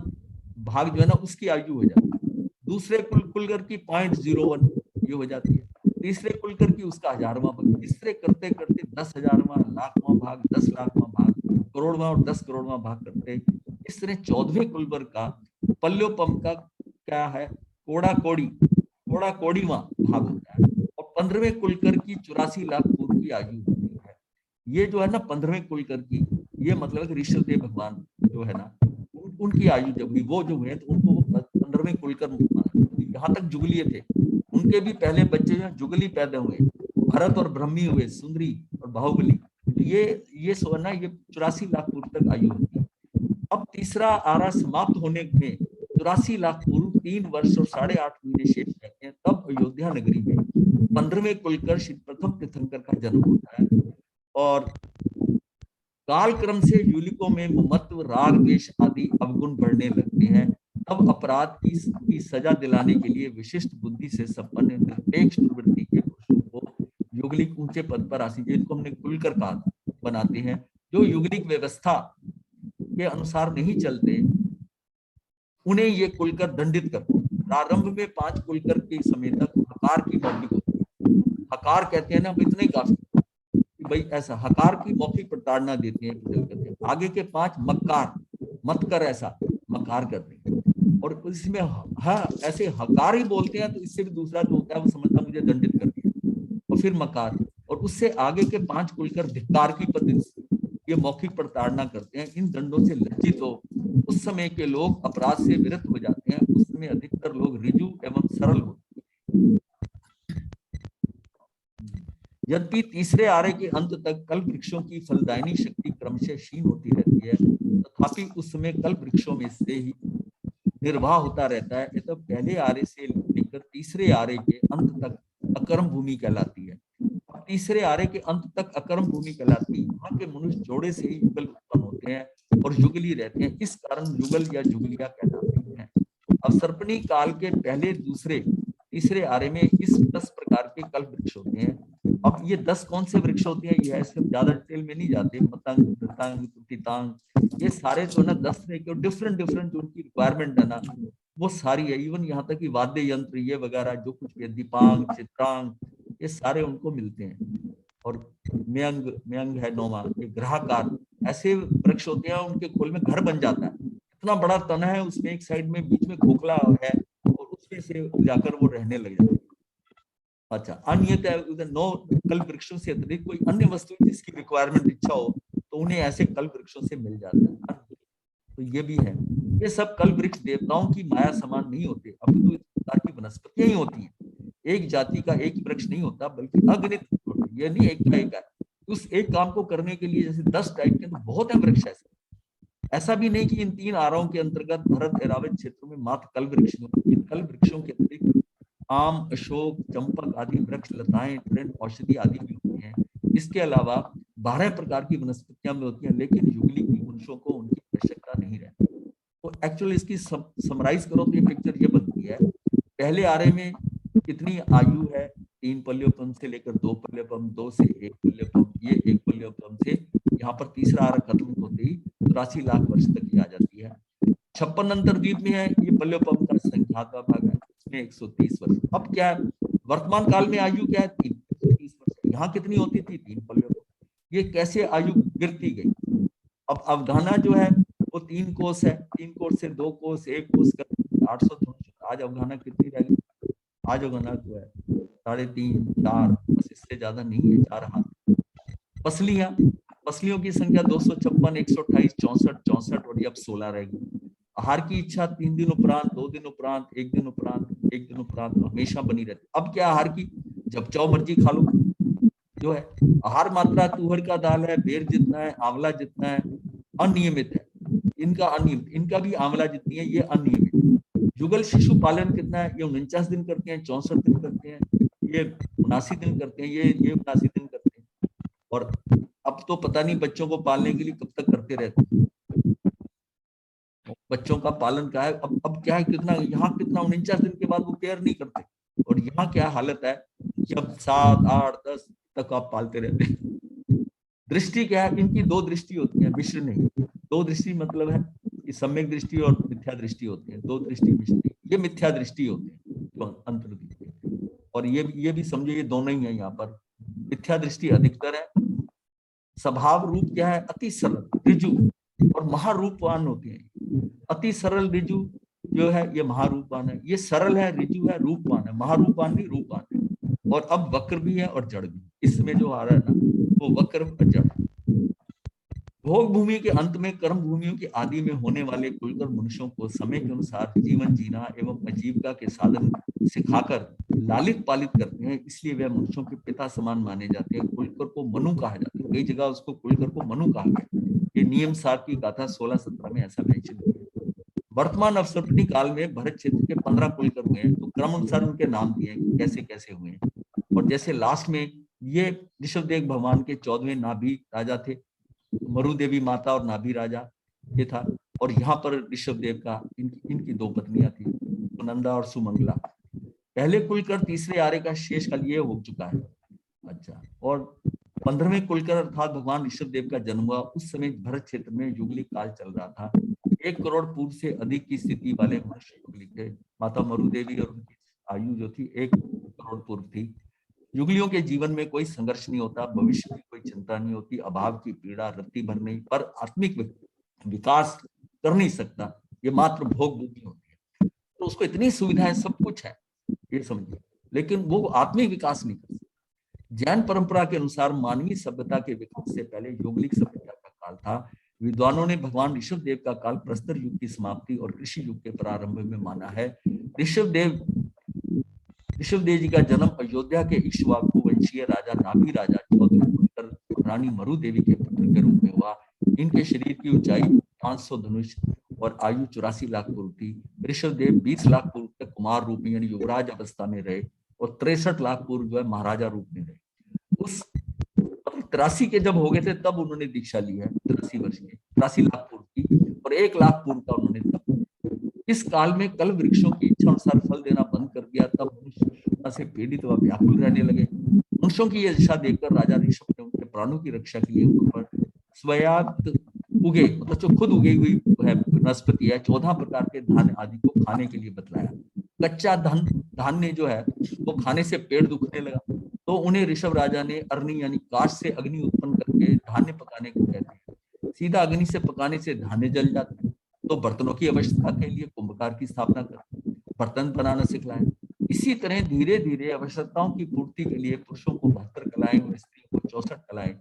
भाग जो है ना उसकी आयु हो जाती है। दूसरे कुलकर की 0.01 ये हो जाती है। तीसरे कुलकर की उसका 1000वां भाग, तीसरे करते करते 10,000वां, लाखवां भाग, 10 लाखवां भाग, करोड़वां और 10 करोड़वां भाग करते। इस तरह 14वें कुलकर का पल्योपम का क्या है, कोड़ा कोड़ीवां भाग होता है। और 15वें कुलकर की 84 लाख पूर्व की आयु होती है। ये जो है ना 15वें कुलकर की, ये मतलब ऋषभदेव भगवान जो है ना उनकी आयु जब हुई, वो जो हुए तो उनको 15वें कुलकर, यहाँ तक जुगलीय थे, उनके भी पहले बच्चे जो जुगली पैदा हुए, भरत और ब्रह्मी हुए, सुंदरी और बाहुबली। तो ये सो ना ये 84 लाख पूर्व तक आयु होती है। अब तीसरा आरा समाप्त होने में 84 लाख पूर्व 3 वर्ष और 8.5 महीने शेष रहते हैं। तब अयोध्या नगरी में 15वें कुलकर श्री प्रथम तीर्थंकर का जन्म होता है। और कालक्रम से युलिकों में ममत्व, राग, द्वेष आदि अवगुण बढ़ने लगते हैं। तब अपराध की सजा दिलाने के लिए विशिष्ट बुद्धि से संपन्न निरपेक्ष प्रवृत्ति के पुरुषों को युगलिक ऊंचे पद पर आसीन, जिनको हमने कुलकर कहा, बनाते हैं। जो युगलिक व्यवस्था के अनुसार नहीं चलते उन्हें ये कुलकर दंडित करते हैं। प्रारंभ में 5 कुलकर के समय तक हकार की मौलिक होती है। हकार कहते हैं ना, इतना ही काफी भाई, ऐसा हकार की मौखिक प्रताड़ना देते हैं। आगे के 5 मक्कार, मत कर, ऐसा मकार करते हैं। और इसमें हाँ ऐसे हकार ही बोलते हैं, तो इससे भी दूसरा जो होता है वो समझता मुझे दंडित कर दिया। और फिर मकार, और उससे आगे के 5 कुलकर धिक्कार की पद्धति, ये मौखिक प्रताड़ना करते हैं। इन दंडों से लज्जित हो उस समय के लोग अपराध से विरत हो जाते हैं। उस समय अधिकतर लोग ऋजु एवं सरल होते हैं। यद्यपि तीसरे आरे के अंत तक कल्प वृक्षों की फलदायिनी शक्ति क्रमशः क्षीण होती रहती है, तथापि उस समय कल्प वृक्षों में से ही निर्वाह होता रहता है। तब पहले आरे से लेकर तीसरे आरे के अंत तक अकर्म भूमि कहलाती है। तीसरे आरे के अंत तक अकर्म भूमि कहलाती है। वहां के मनुष्य जोड़े से ही युगल उत्पन्न होते हैं और युगली रहते हैं। इस कारण युगल या जुगलिया कहलाते हैं। अब सर्पणी काल के पहले, दूसरे, तीसरे आरे में इस 10 प्रकार के कल्प वृक्ष होते हैं। अब ये 10 कौन से वृक्ष होते हैं, ये ऐसे ज्यादा डिटेल में नहीं जाते। पतंग, धृतांग, तुतितांग, ये सारे जो ना 10 तरह के डिफरेंट जो उनकी रिक्वायरमेंट है ना वो सारी है। इवन यहाँ तक कि वाद्य यंत्र ये वगैरह जो कुछ भी, दीपांग, चित्रांग, ये सारे उनको मिलते हैं। और मयंग है 9वां, ये ग्रहकार, ऐसे वृक्ष होते हैं। उनके खोल में घर बन जाता है। इतना बड़ा तना है, उसमें एक साइड में बीच में खोखला है और उसमें से जाकर वो रहने लग जाते हैं। अच्छा, अन्य 9 कल्प वृक्षों से अतिरिक्त कोई अन्य वस्तु जिसकी रिक्वायरमेंट इच्छा हो तो उन्हें ऐसे कल्प वृक्षों से मिल जाता है। तो ये भी है। ये सब कल्प वृक्ष देवताओं की माया समान नहीं होते, अपितु इस प्रकार की वनस्पतियां ही होती हैं। एक जाति का एक वृक्ष नहीं होता, बल्कि अगणित, ये नहीं एक का एक है। उस एक काम को करने के लिए जैसे 10 टाइप के तो बहुत है वृक्ष ऐसे। ऐसा भी नहीं कि इन 3 आरों के अंतर्गत भरत एरावत क्षेत्रों में मात्र कल वृक्ष होते हैं। कल वृक्षों के अतिरिक्त आम, अशोक, चंपक आदि वृक्ष, लताएं, तृण, औषधि आदि भी होती हैं। इसके अलावा 12 प्रकार की वनस्पतियां भी होती हैं, लेकिन युगली की मनुष्यों को उनकी आवश्यकता नहीं रहती। तो एक्चुअली इसकी समराइज करो तो ये पिक्चर ये बनती है। पहले आरे में कितनी आयु है, 3 पल्योपम से लेकर 2 पल्योपम, 2 से 1 पल्योपम, ये 1 पल्योपम से यहाँ पर तीसरा आरा खत्म होते ही 83 लाख वर्ष तक की आ जाती है। 56 अंतरद्वीप में है, ये पल्योपम का संख्या का भाग है, इसमें 130 वर्ष। अब क्या है, वर्तमान काल में आयु क्या है, 330 वर्ष। यहाँ कितनी होती थी, 3 पल्योपम। ये कैसे आयु गिरती गई। अब अवगाहना जो है वो 3 कोस है, 3 कोस से 2 कोस, 1 कोस कर 800। आज अवगाहना कितनी रह गई, आज अवगाहना जो है 3.5, 4, बस इससे ज्यादा नहीं है, 4 हाथ। पसलियों की संख्या 256, 128, 64, 64 और अब 16 रह गई। आहार की इच्छा 3 दिन उपरांत, 2 दिन उपरांत, 1 दिन उपरांत, 1 दिन उपरांत हमेशा बनी रहती। अब क्या आहार की, जब चाहो मर्जी खा लो जो है। आहार मात्रा तुअर का दाल है, बेर जितना है, आंवला जितना है, अनियमित है। इनका अनियमित, इनका भी आंवला जितनी है, ये अनियमित है। युगल शिशु पालन कितना है, ये 49 दिन करते हैं, 64 दिन करते हैं, ये 79 दिन करते हैं, ये 79 दिन करते हैं। और अब तो पता नहीं बच्चों को पालने के लिए कब तक करते रहते हैं। बच्चों का पालन क्या है, अब क्या है, कितना यहाँ कितना 49 दिन के बाद वो केयर नहीं करते। और यहाँ क्या हालत है, जब 7, 8, 10 तक आप पालते रहते हैं। दृष्टि क्या है, इनकी 2 दृष्टि होती है, मिश्र नहीं। 2 दृष्टि मतलब है कि सम्यक दृष्टि और मिथ्या दृष्टि होती है। 2 दृष्टि मिश्र नहीं, ये मिथ्या दृष्टि होती है जो अंतर्दृष्टि। और ये भी समझो, ये दोनों ही है। यहाँ पर मिथ्या दृष्टि अधिकतर है। स्वभाव रूप क्या है, अति सरल, ऋजु और महारूपवान होते हैं। अति सरल ऋजु जो है ये महारूपवान है, ये सरल है, ऋजु है, रूपवान है। महारूपवान भी रूपवान है। और अब वक्र भी है और जड़ भी। इसमें जो आ रहा है ना, वो वक्र और जड़। भोग भूमि के अंत में कर्म भूमियों की आदि में होने वाले कुलकर मनुष्यों को समय के अनुसार जीवन जीना एवं आजीविका के साधन सिखाकर लालित पालित करते हैं। इसलिए वे मनुष्यों के पिता समान माने जाते हैं। कुलकर को मनु कहा जाता है, कई जगह उसको कुलकर को मनु कहा गया। ये नियम सार की गाथा 16-17 में ऐसा मेंशन किया। वर्तमान अवसर्पणी काल में भरत क्षेत्र के 15 कुलकर हुए हैं, तो क्रम अनुसार उनके नाम दिए हैं, कैसे कैसे हुए हैं। और जैसे लास्ट में ये ऋषभदेव भगवान के 14वें नाभि राजा थे, मरुदेवी माता और नाभि राजा ये था। और यहाँ पर ऋषभदेव का इनकी 2 पत्नियां थी, सुनंदा और सुमंगला। पहले कुलकर तीसरे आर्य का शेष काल ये हो चुका है। अच्छा, और 15वें कुलकर अर्थात भगवान ऋषभदेव का जन्म हुआ, उस समय भरत क्षेत्र में युगलिक काल चल रहा था। 1 करोड़ पूर्व से अधिक की स्थिति वाले मनुष्य युगलिक थे। माता मरुदेवी और उनकी आयु जो थी 1 करोड़ पूर्व थी। युगलियों के जीवन में कोई संघर्ष नहीं होता, भविष्य की कोई चिंता नहीं होती, अभाव की पीड़ा, रत्ती भर नहीं, पर आत्मिक विकास कर नहीं सकता, ये मात्र भोग भूमि होती है। तो उसको इतनी सुविधाएं, सब कुछ है, ये समझिए, लेकिन वो आत्मिक विकास नहीं कर सकता। जैन परंपरा के अनुसार मानवीय सभ्यता के विकास से पहले यौगिक सभ्यता का काल था। विद्वानों ने भगवान ऋषभदेव का काल प्रस्तर युग की समाप्ति और कृषि युग के प्रारंभ में माना है। ऋषभदेव जी का जन्म अयोध्या के इक्ष्वाकु वंशीय राजा नाभि राजा 14 रानी मरु देवी के पुत्र के रूप में हुआ। इनके शरीर की ऊंचाई 500 धनुष और आयु 84 लाख पूर्व थी। ऋषभदेव 20 लाख पूर्व तक कुमार रूप में यानी युवराज अवस्था में रहे और 63 लाख पूर्व जो है महाराजा रूप में रहे। उस 83 के जब हो गए थे तब उन्होंने दीक्षा ली है, 83 वर्ष के, 83 लाख पूर्व की, और 1 लाख पूर्व का उन्होंने तब। इस काल में कल वृक्षों की इच्छा अनुसार फल देना बंद कर दिया, तब मनुष्य से पीड़ित व व्याकुल रहने लगे। मनुष्यों की यह दिशा देखकर राजा ऋषभ ने उनके प्राणों की रक्षा के लिए उन पर स्वयात उगे, मतलब जो खुद उगी हुई है वनस्पति है, 14 प्रकार के धान्य आदि को खाने के लिए बतलाया। कच्चा धान्य जो है वो खाने से पेट दुखने लगा, तो उन्हें ऋषभ राजा ने अग्नि यानी काष्ठ से अग्नि उत्पन्न करके धान्य पकाने को कहते हैं। सीधा अग्नि से पकाने से धान्य जल जाता है, तो बर्तनों की आवश्यकता के लिए कुंभकार की स्थापना कर बर्तन बनाना सिखलाए। इसी तरह धीरे धीरे आवश्यकताओं की पूर्ति के लिए पुरुषों को 72 कलाएं और स्त्रियों को 64 कलाएं,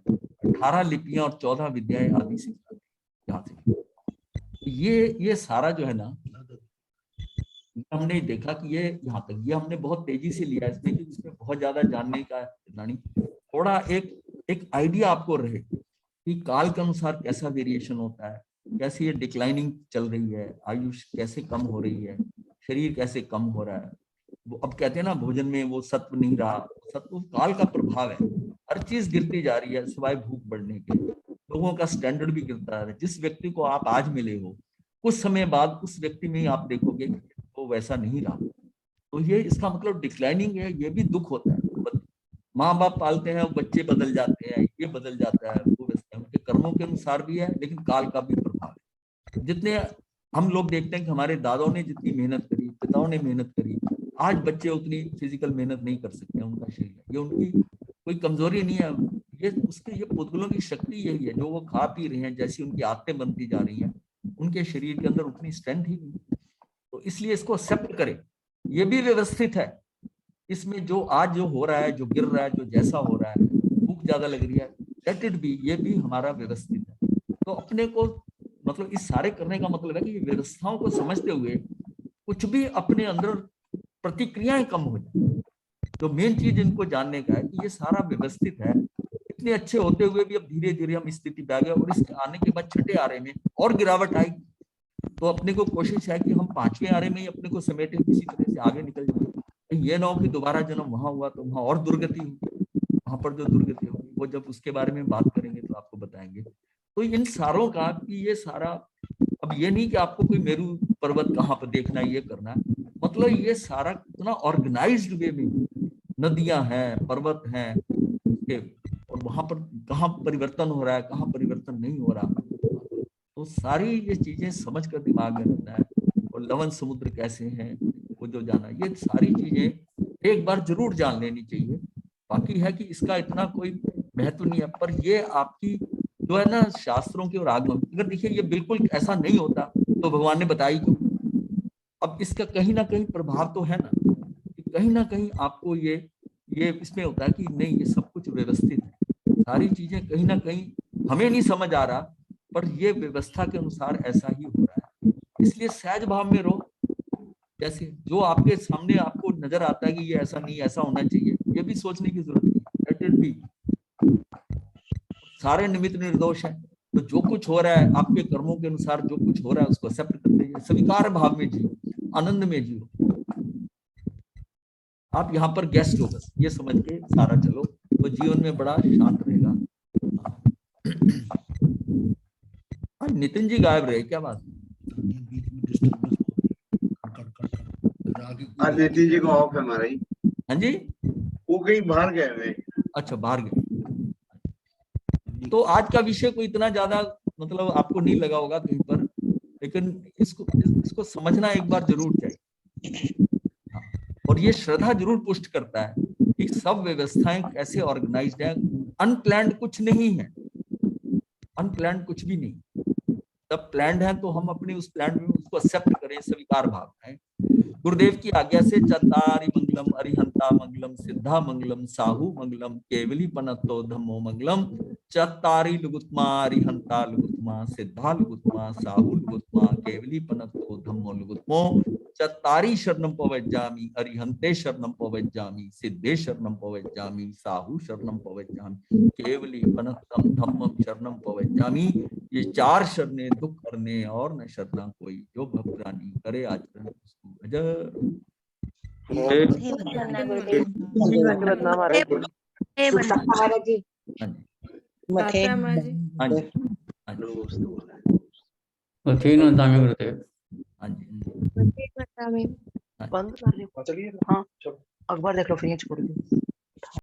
18 लिपियां और 14 विद्याएं आदि सिखाते। यहाँ से ये सारा जो है ना, हमने देखा कि ये यहाँ तक ये हमने बहुत तेजी से लिया इसमें, कि इसमें बहुत ज्यादा जानने का नहीं, थोड़ा एक आइडिया आपको रहे कि काल के अनुसार कैसा वेरिएशन होता है, कैसे ये डिक्लाइनिंग चल रही है, आयुष कैसे कम हो रही है, शरीर कैसे कम हो रहा है। वो अब कहते हैं ना भोजन में वो सत्व नहीं रहा, सत्व काल का प्रभाव है, हर चीज गिरती जा रही है सिवाय भूख बढ़ने के। लोगों का स्टैंडर्ड भी गिरता है। जिस व्यक्ति को आप आज मिले हो, कुछ समय बाद उस व्यक्ति में ही आप देखोगे कि वो वैसा नहीं रहा। तो ये इसका मतलब डिक्लाइनिंग है, ये भी दुख होता है। माँ बाप पालते हैं, बच्चे बदल जाते हैं, ये बदल जाता है, वो वैसे उनके कर्मों के अनुसार भी है, लेकिन काल का भी प्रभाव है। जितने हम लोग देखते हैं कि हमारे दादाओं ने जितनी मेहनत करी, पिताओं ने मेहनत करी, आज बच्चे उतनी फिजिकल मेहनत नहीं कर सकते। उनका शरीर, ये उनकी कोई कमजोरी नहीं है, ये उसके ये पुतगुलों की शक्ति यही है। जो वो खा पी रहे हैं, जैसी उनकी आदतें बनती जा रही हैं, उनके शरीर के अंदर उतनी स्ट्रेंथ ही नहीं। तो इसलिए इसको एक्सेप्ट करें, ये भी व्यवस्थित है। इसमें जो आज जो हो रहा है, जो गिर रहा है, जो जैसा हो रहा है, भूख ज्यादा लग रही है, लेट इट बी, ये भी हमारा व्यवस्थित है। तो अपने को मतलब इस सारे करने का मतलब है कि ये व्यवस्थाओं को समझते हुए कुछ भी अपने अंदर प्रतिक्रियाएं कम हो जाए। तो मेन चीज इनको जानने का है कि ये सारा व्यवस्थित है। इतने अच्छे होते हुए भी अब धीरे धीरे हम स्थिति पे आ गए, और इसके आने के बाद छठे आरे में और गिरावट आएगी। तो अपने को कोशिश है कि हम पांचवें आरे में ही अपने को समेटे, किसी तरह से आगे निकल जाए। ये ना हो कि दोबारा जन्म वहां हुआ तो वहां और दुर्गति हुई। वहां पर जो दुर्गति होगी वो जब उसके बारे में बात करेंगे तो आपको बताएंगे। तो इन सारों का कि ये सारा, अब ये नहीं कि आपको कोई मेरू पर्वत कहाँ पर देखना है, ये करना है, मतलब ये सारा इतना ऑर्गेनाइज्ड वे में नदियां हैं, पर्वत हैं, और वहां पर कहाँ परिवर्तन हो रहा है, कहाँ परिवर्तन नहीं हो रहा। तो सारी ये चीजें समझ कर दिमाग में रखना है। और लवण समुद्र कैसे हैं वो जो जाना, ये सारी चीजें एक बार जरूर जान लेनी चाहिए। बाकी है कि इसका इतना कोई महत्व नहीं है, पर ये आपकी जो है ना शास्त्रों के और आगमन, अगर देखिए ये बिल्कुल ऐसा नहीं होता तो भगवान ने बताई क्यों। अब इसका कहीं ना कहीं प्रभाव तो है ना, कि कहीं ना कहीं आपको ये इसमें होता है कि नहीं, ये सब कुछ व्यवस्थित है, सारी चीजें कहीं ना कहीं हमें नहीं समझ आ रहा, पर ये व्यवस्था के अनुसार ऐसा ही हो रहा है। इसलिए सहज भाव में रहो। जैसे जो आपके सामने आपको नजर आता है कि ये ऐसा नहीं, ऐसा होना चाहिए, ये भी सोचने की जरूरत नहीं। Let it be. सारे निमित्त निर्दोष है। तो जो कुछ हो रहा है आपके कर्मों के अनुसार, जो कुछ हो रहा है उसको एक्सेप्ट करते हैं, स्वीकार भाव में जियो, आनंद में जियो। आप यहाँ पर गेस्ट हो, बस ये समझ के सारा चलो, तो जीवन में बड़ा शांत रहेगा। आज नितिन जी गायब रहे, क्या बात? बीच में डिस्टर्बेंस आज नितिन जी को ऑफ है हमारा ही। हाँ जी, वो कहीं बाहर गए हुए। अच्छा बाहर गए। तो आज का विषय को इतना ज्यादा मतलब आपको नहीं लगा होगा कहीं पर, लेकिन इसको समझना एक बार जरूर चाहिए। और ये श्रद्धा जरूर पुष्ट करता है कि सब व्यवस्थाएं कैसे ऑर्गेनाइज्ड है। अनप्लैंड कुछ नहीं है, अनप्लैंड कुछ भी नहीं। जब प्लैंड है तो हम अपने उस प्लैंड में उसको एक्सेप्ट करें, स्वीकार भाव है। गुरुदेव की आज्ञा से चतारि मंगलम अरिहंता मंगलम सिद्धा मंगलम साहू मंगलम केवली पनतो धम्मो मंगलम चतारि लुगुत्मा अरिहंता लुगुत्मा सिद्धा लुगुत्मा साहू लुगुत्मा केवली पनतो धम्मो लुगुत्मो चतारि शरणम पवज्जामि अरिहंते शरणम पवज्जामि सिद्धे शरणम पवज्जामि साहू शरणम पवज्जामि केवली पनतम धम्मम शरणम पवज्जामि। ये चार शरणें दुख करने और न शरणा कोई, जो भक्तरानी करे आचरण उसको भजर। बंद कर रही हो? चलिए हाँ, अखबार देख लो, फ्री छोड़ दो।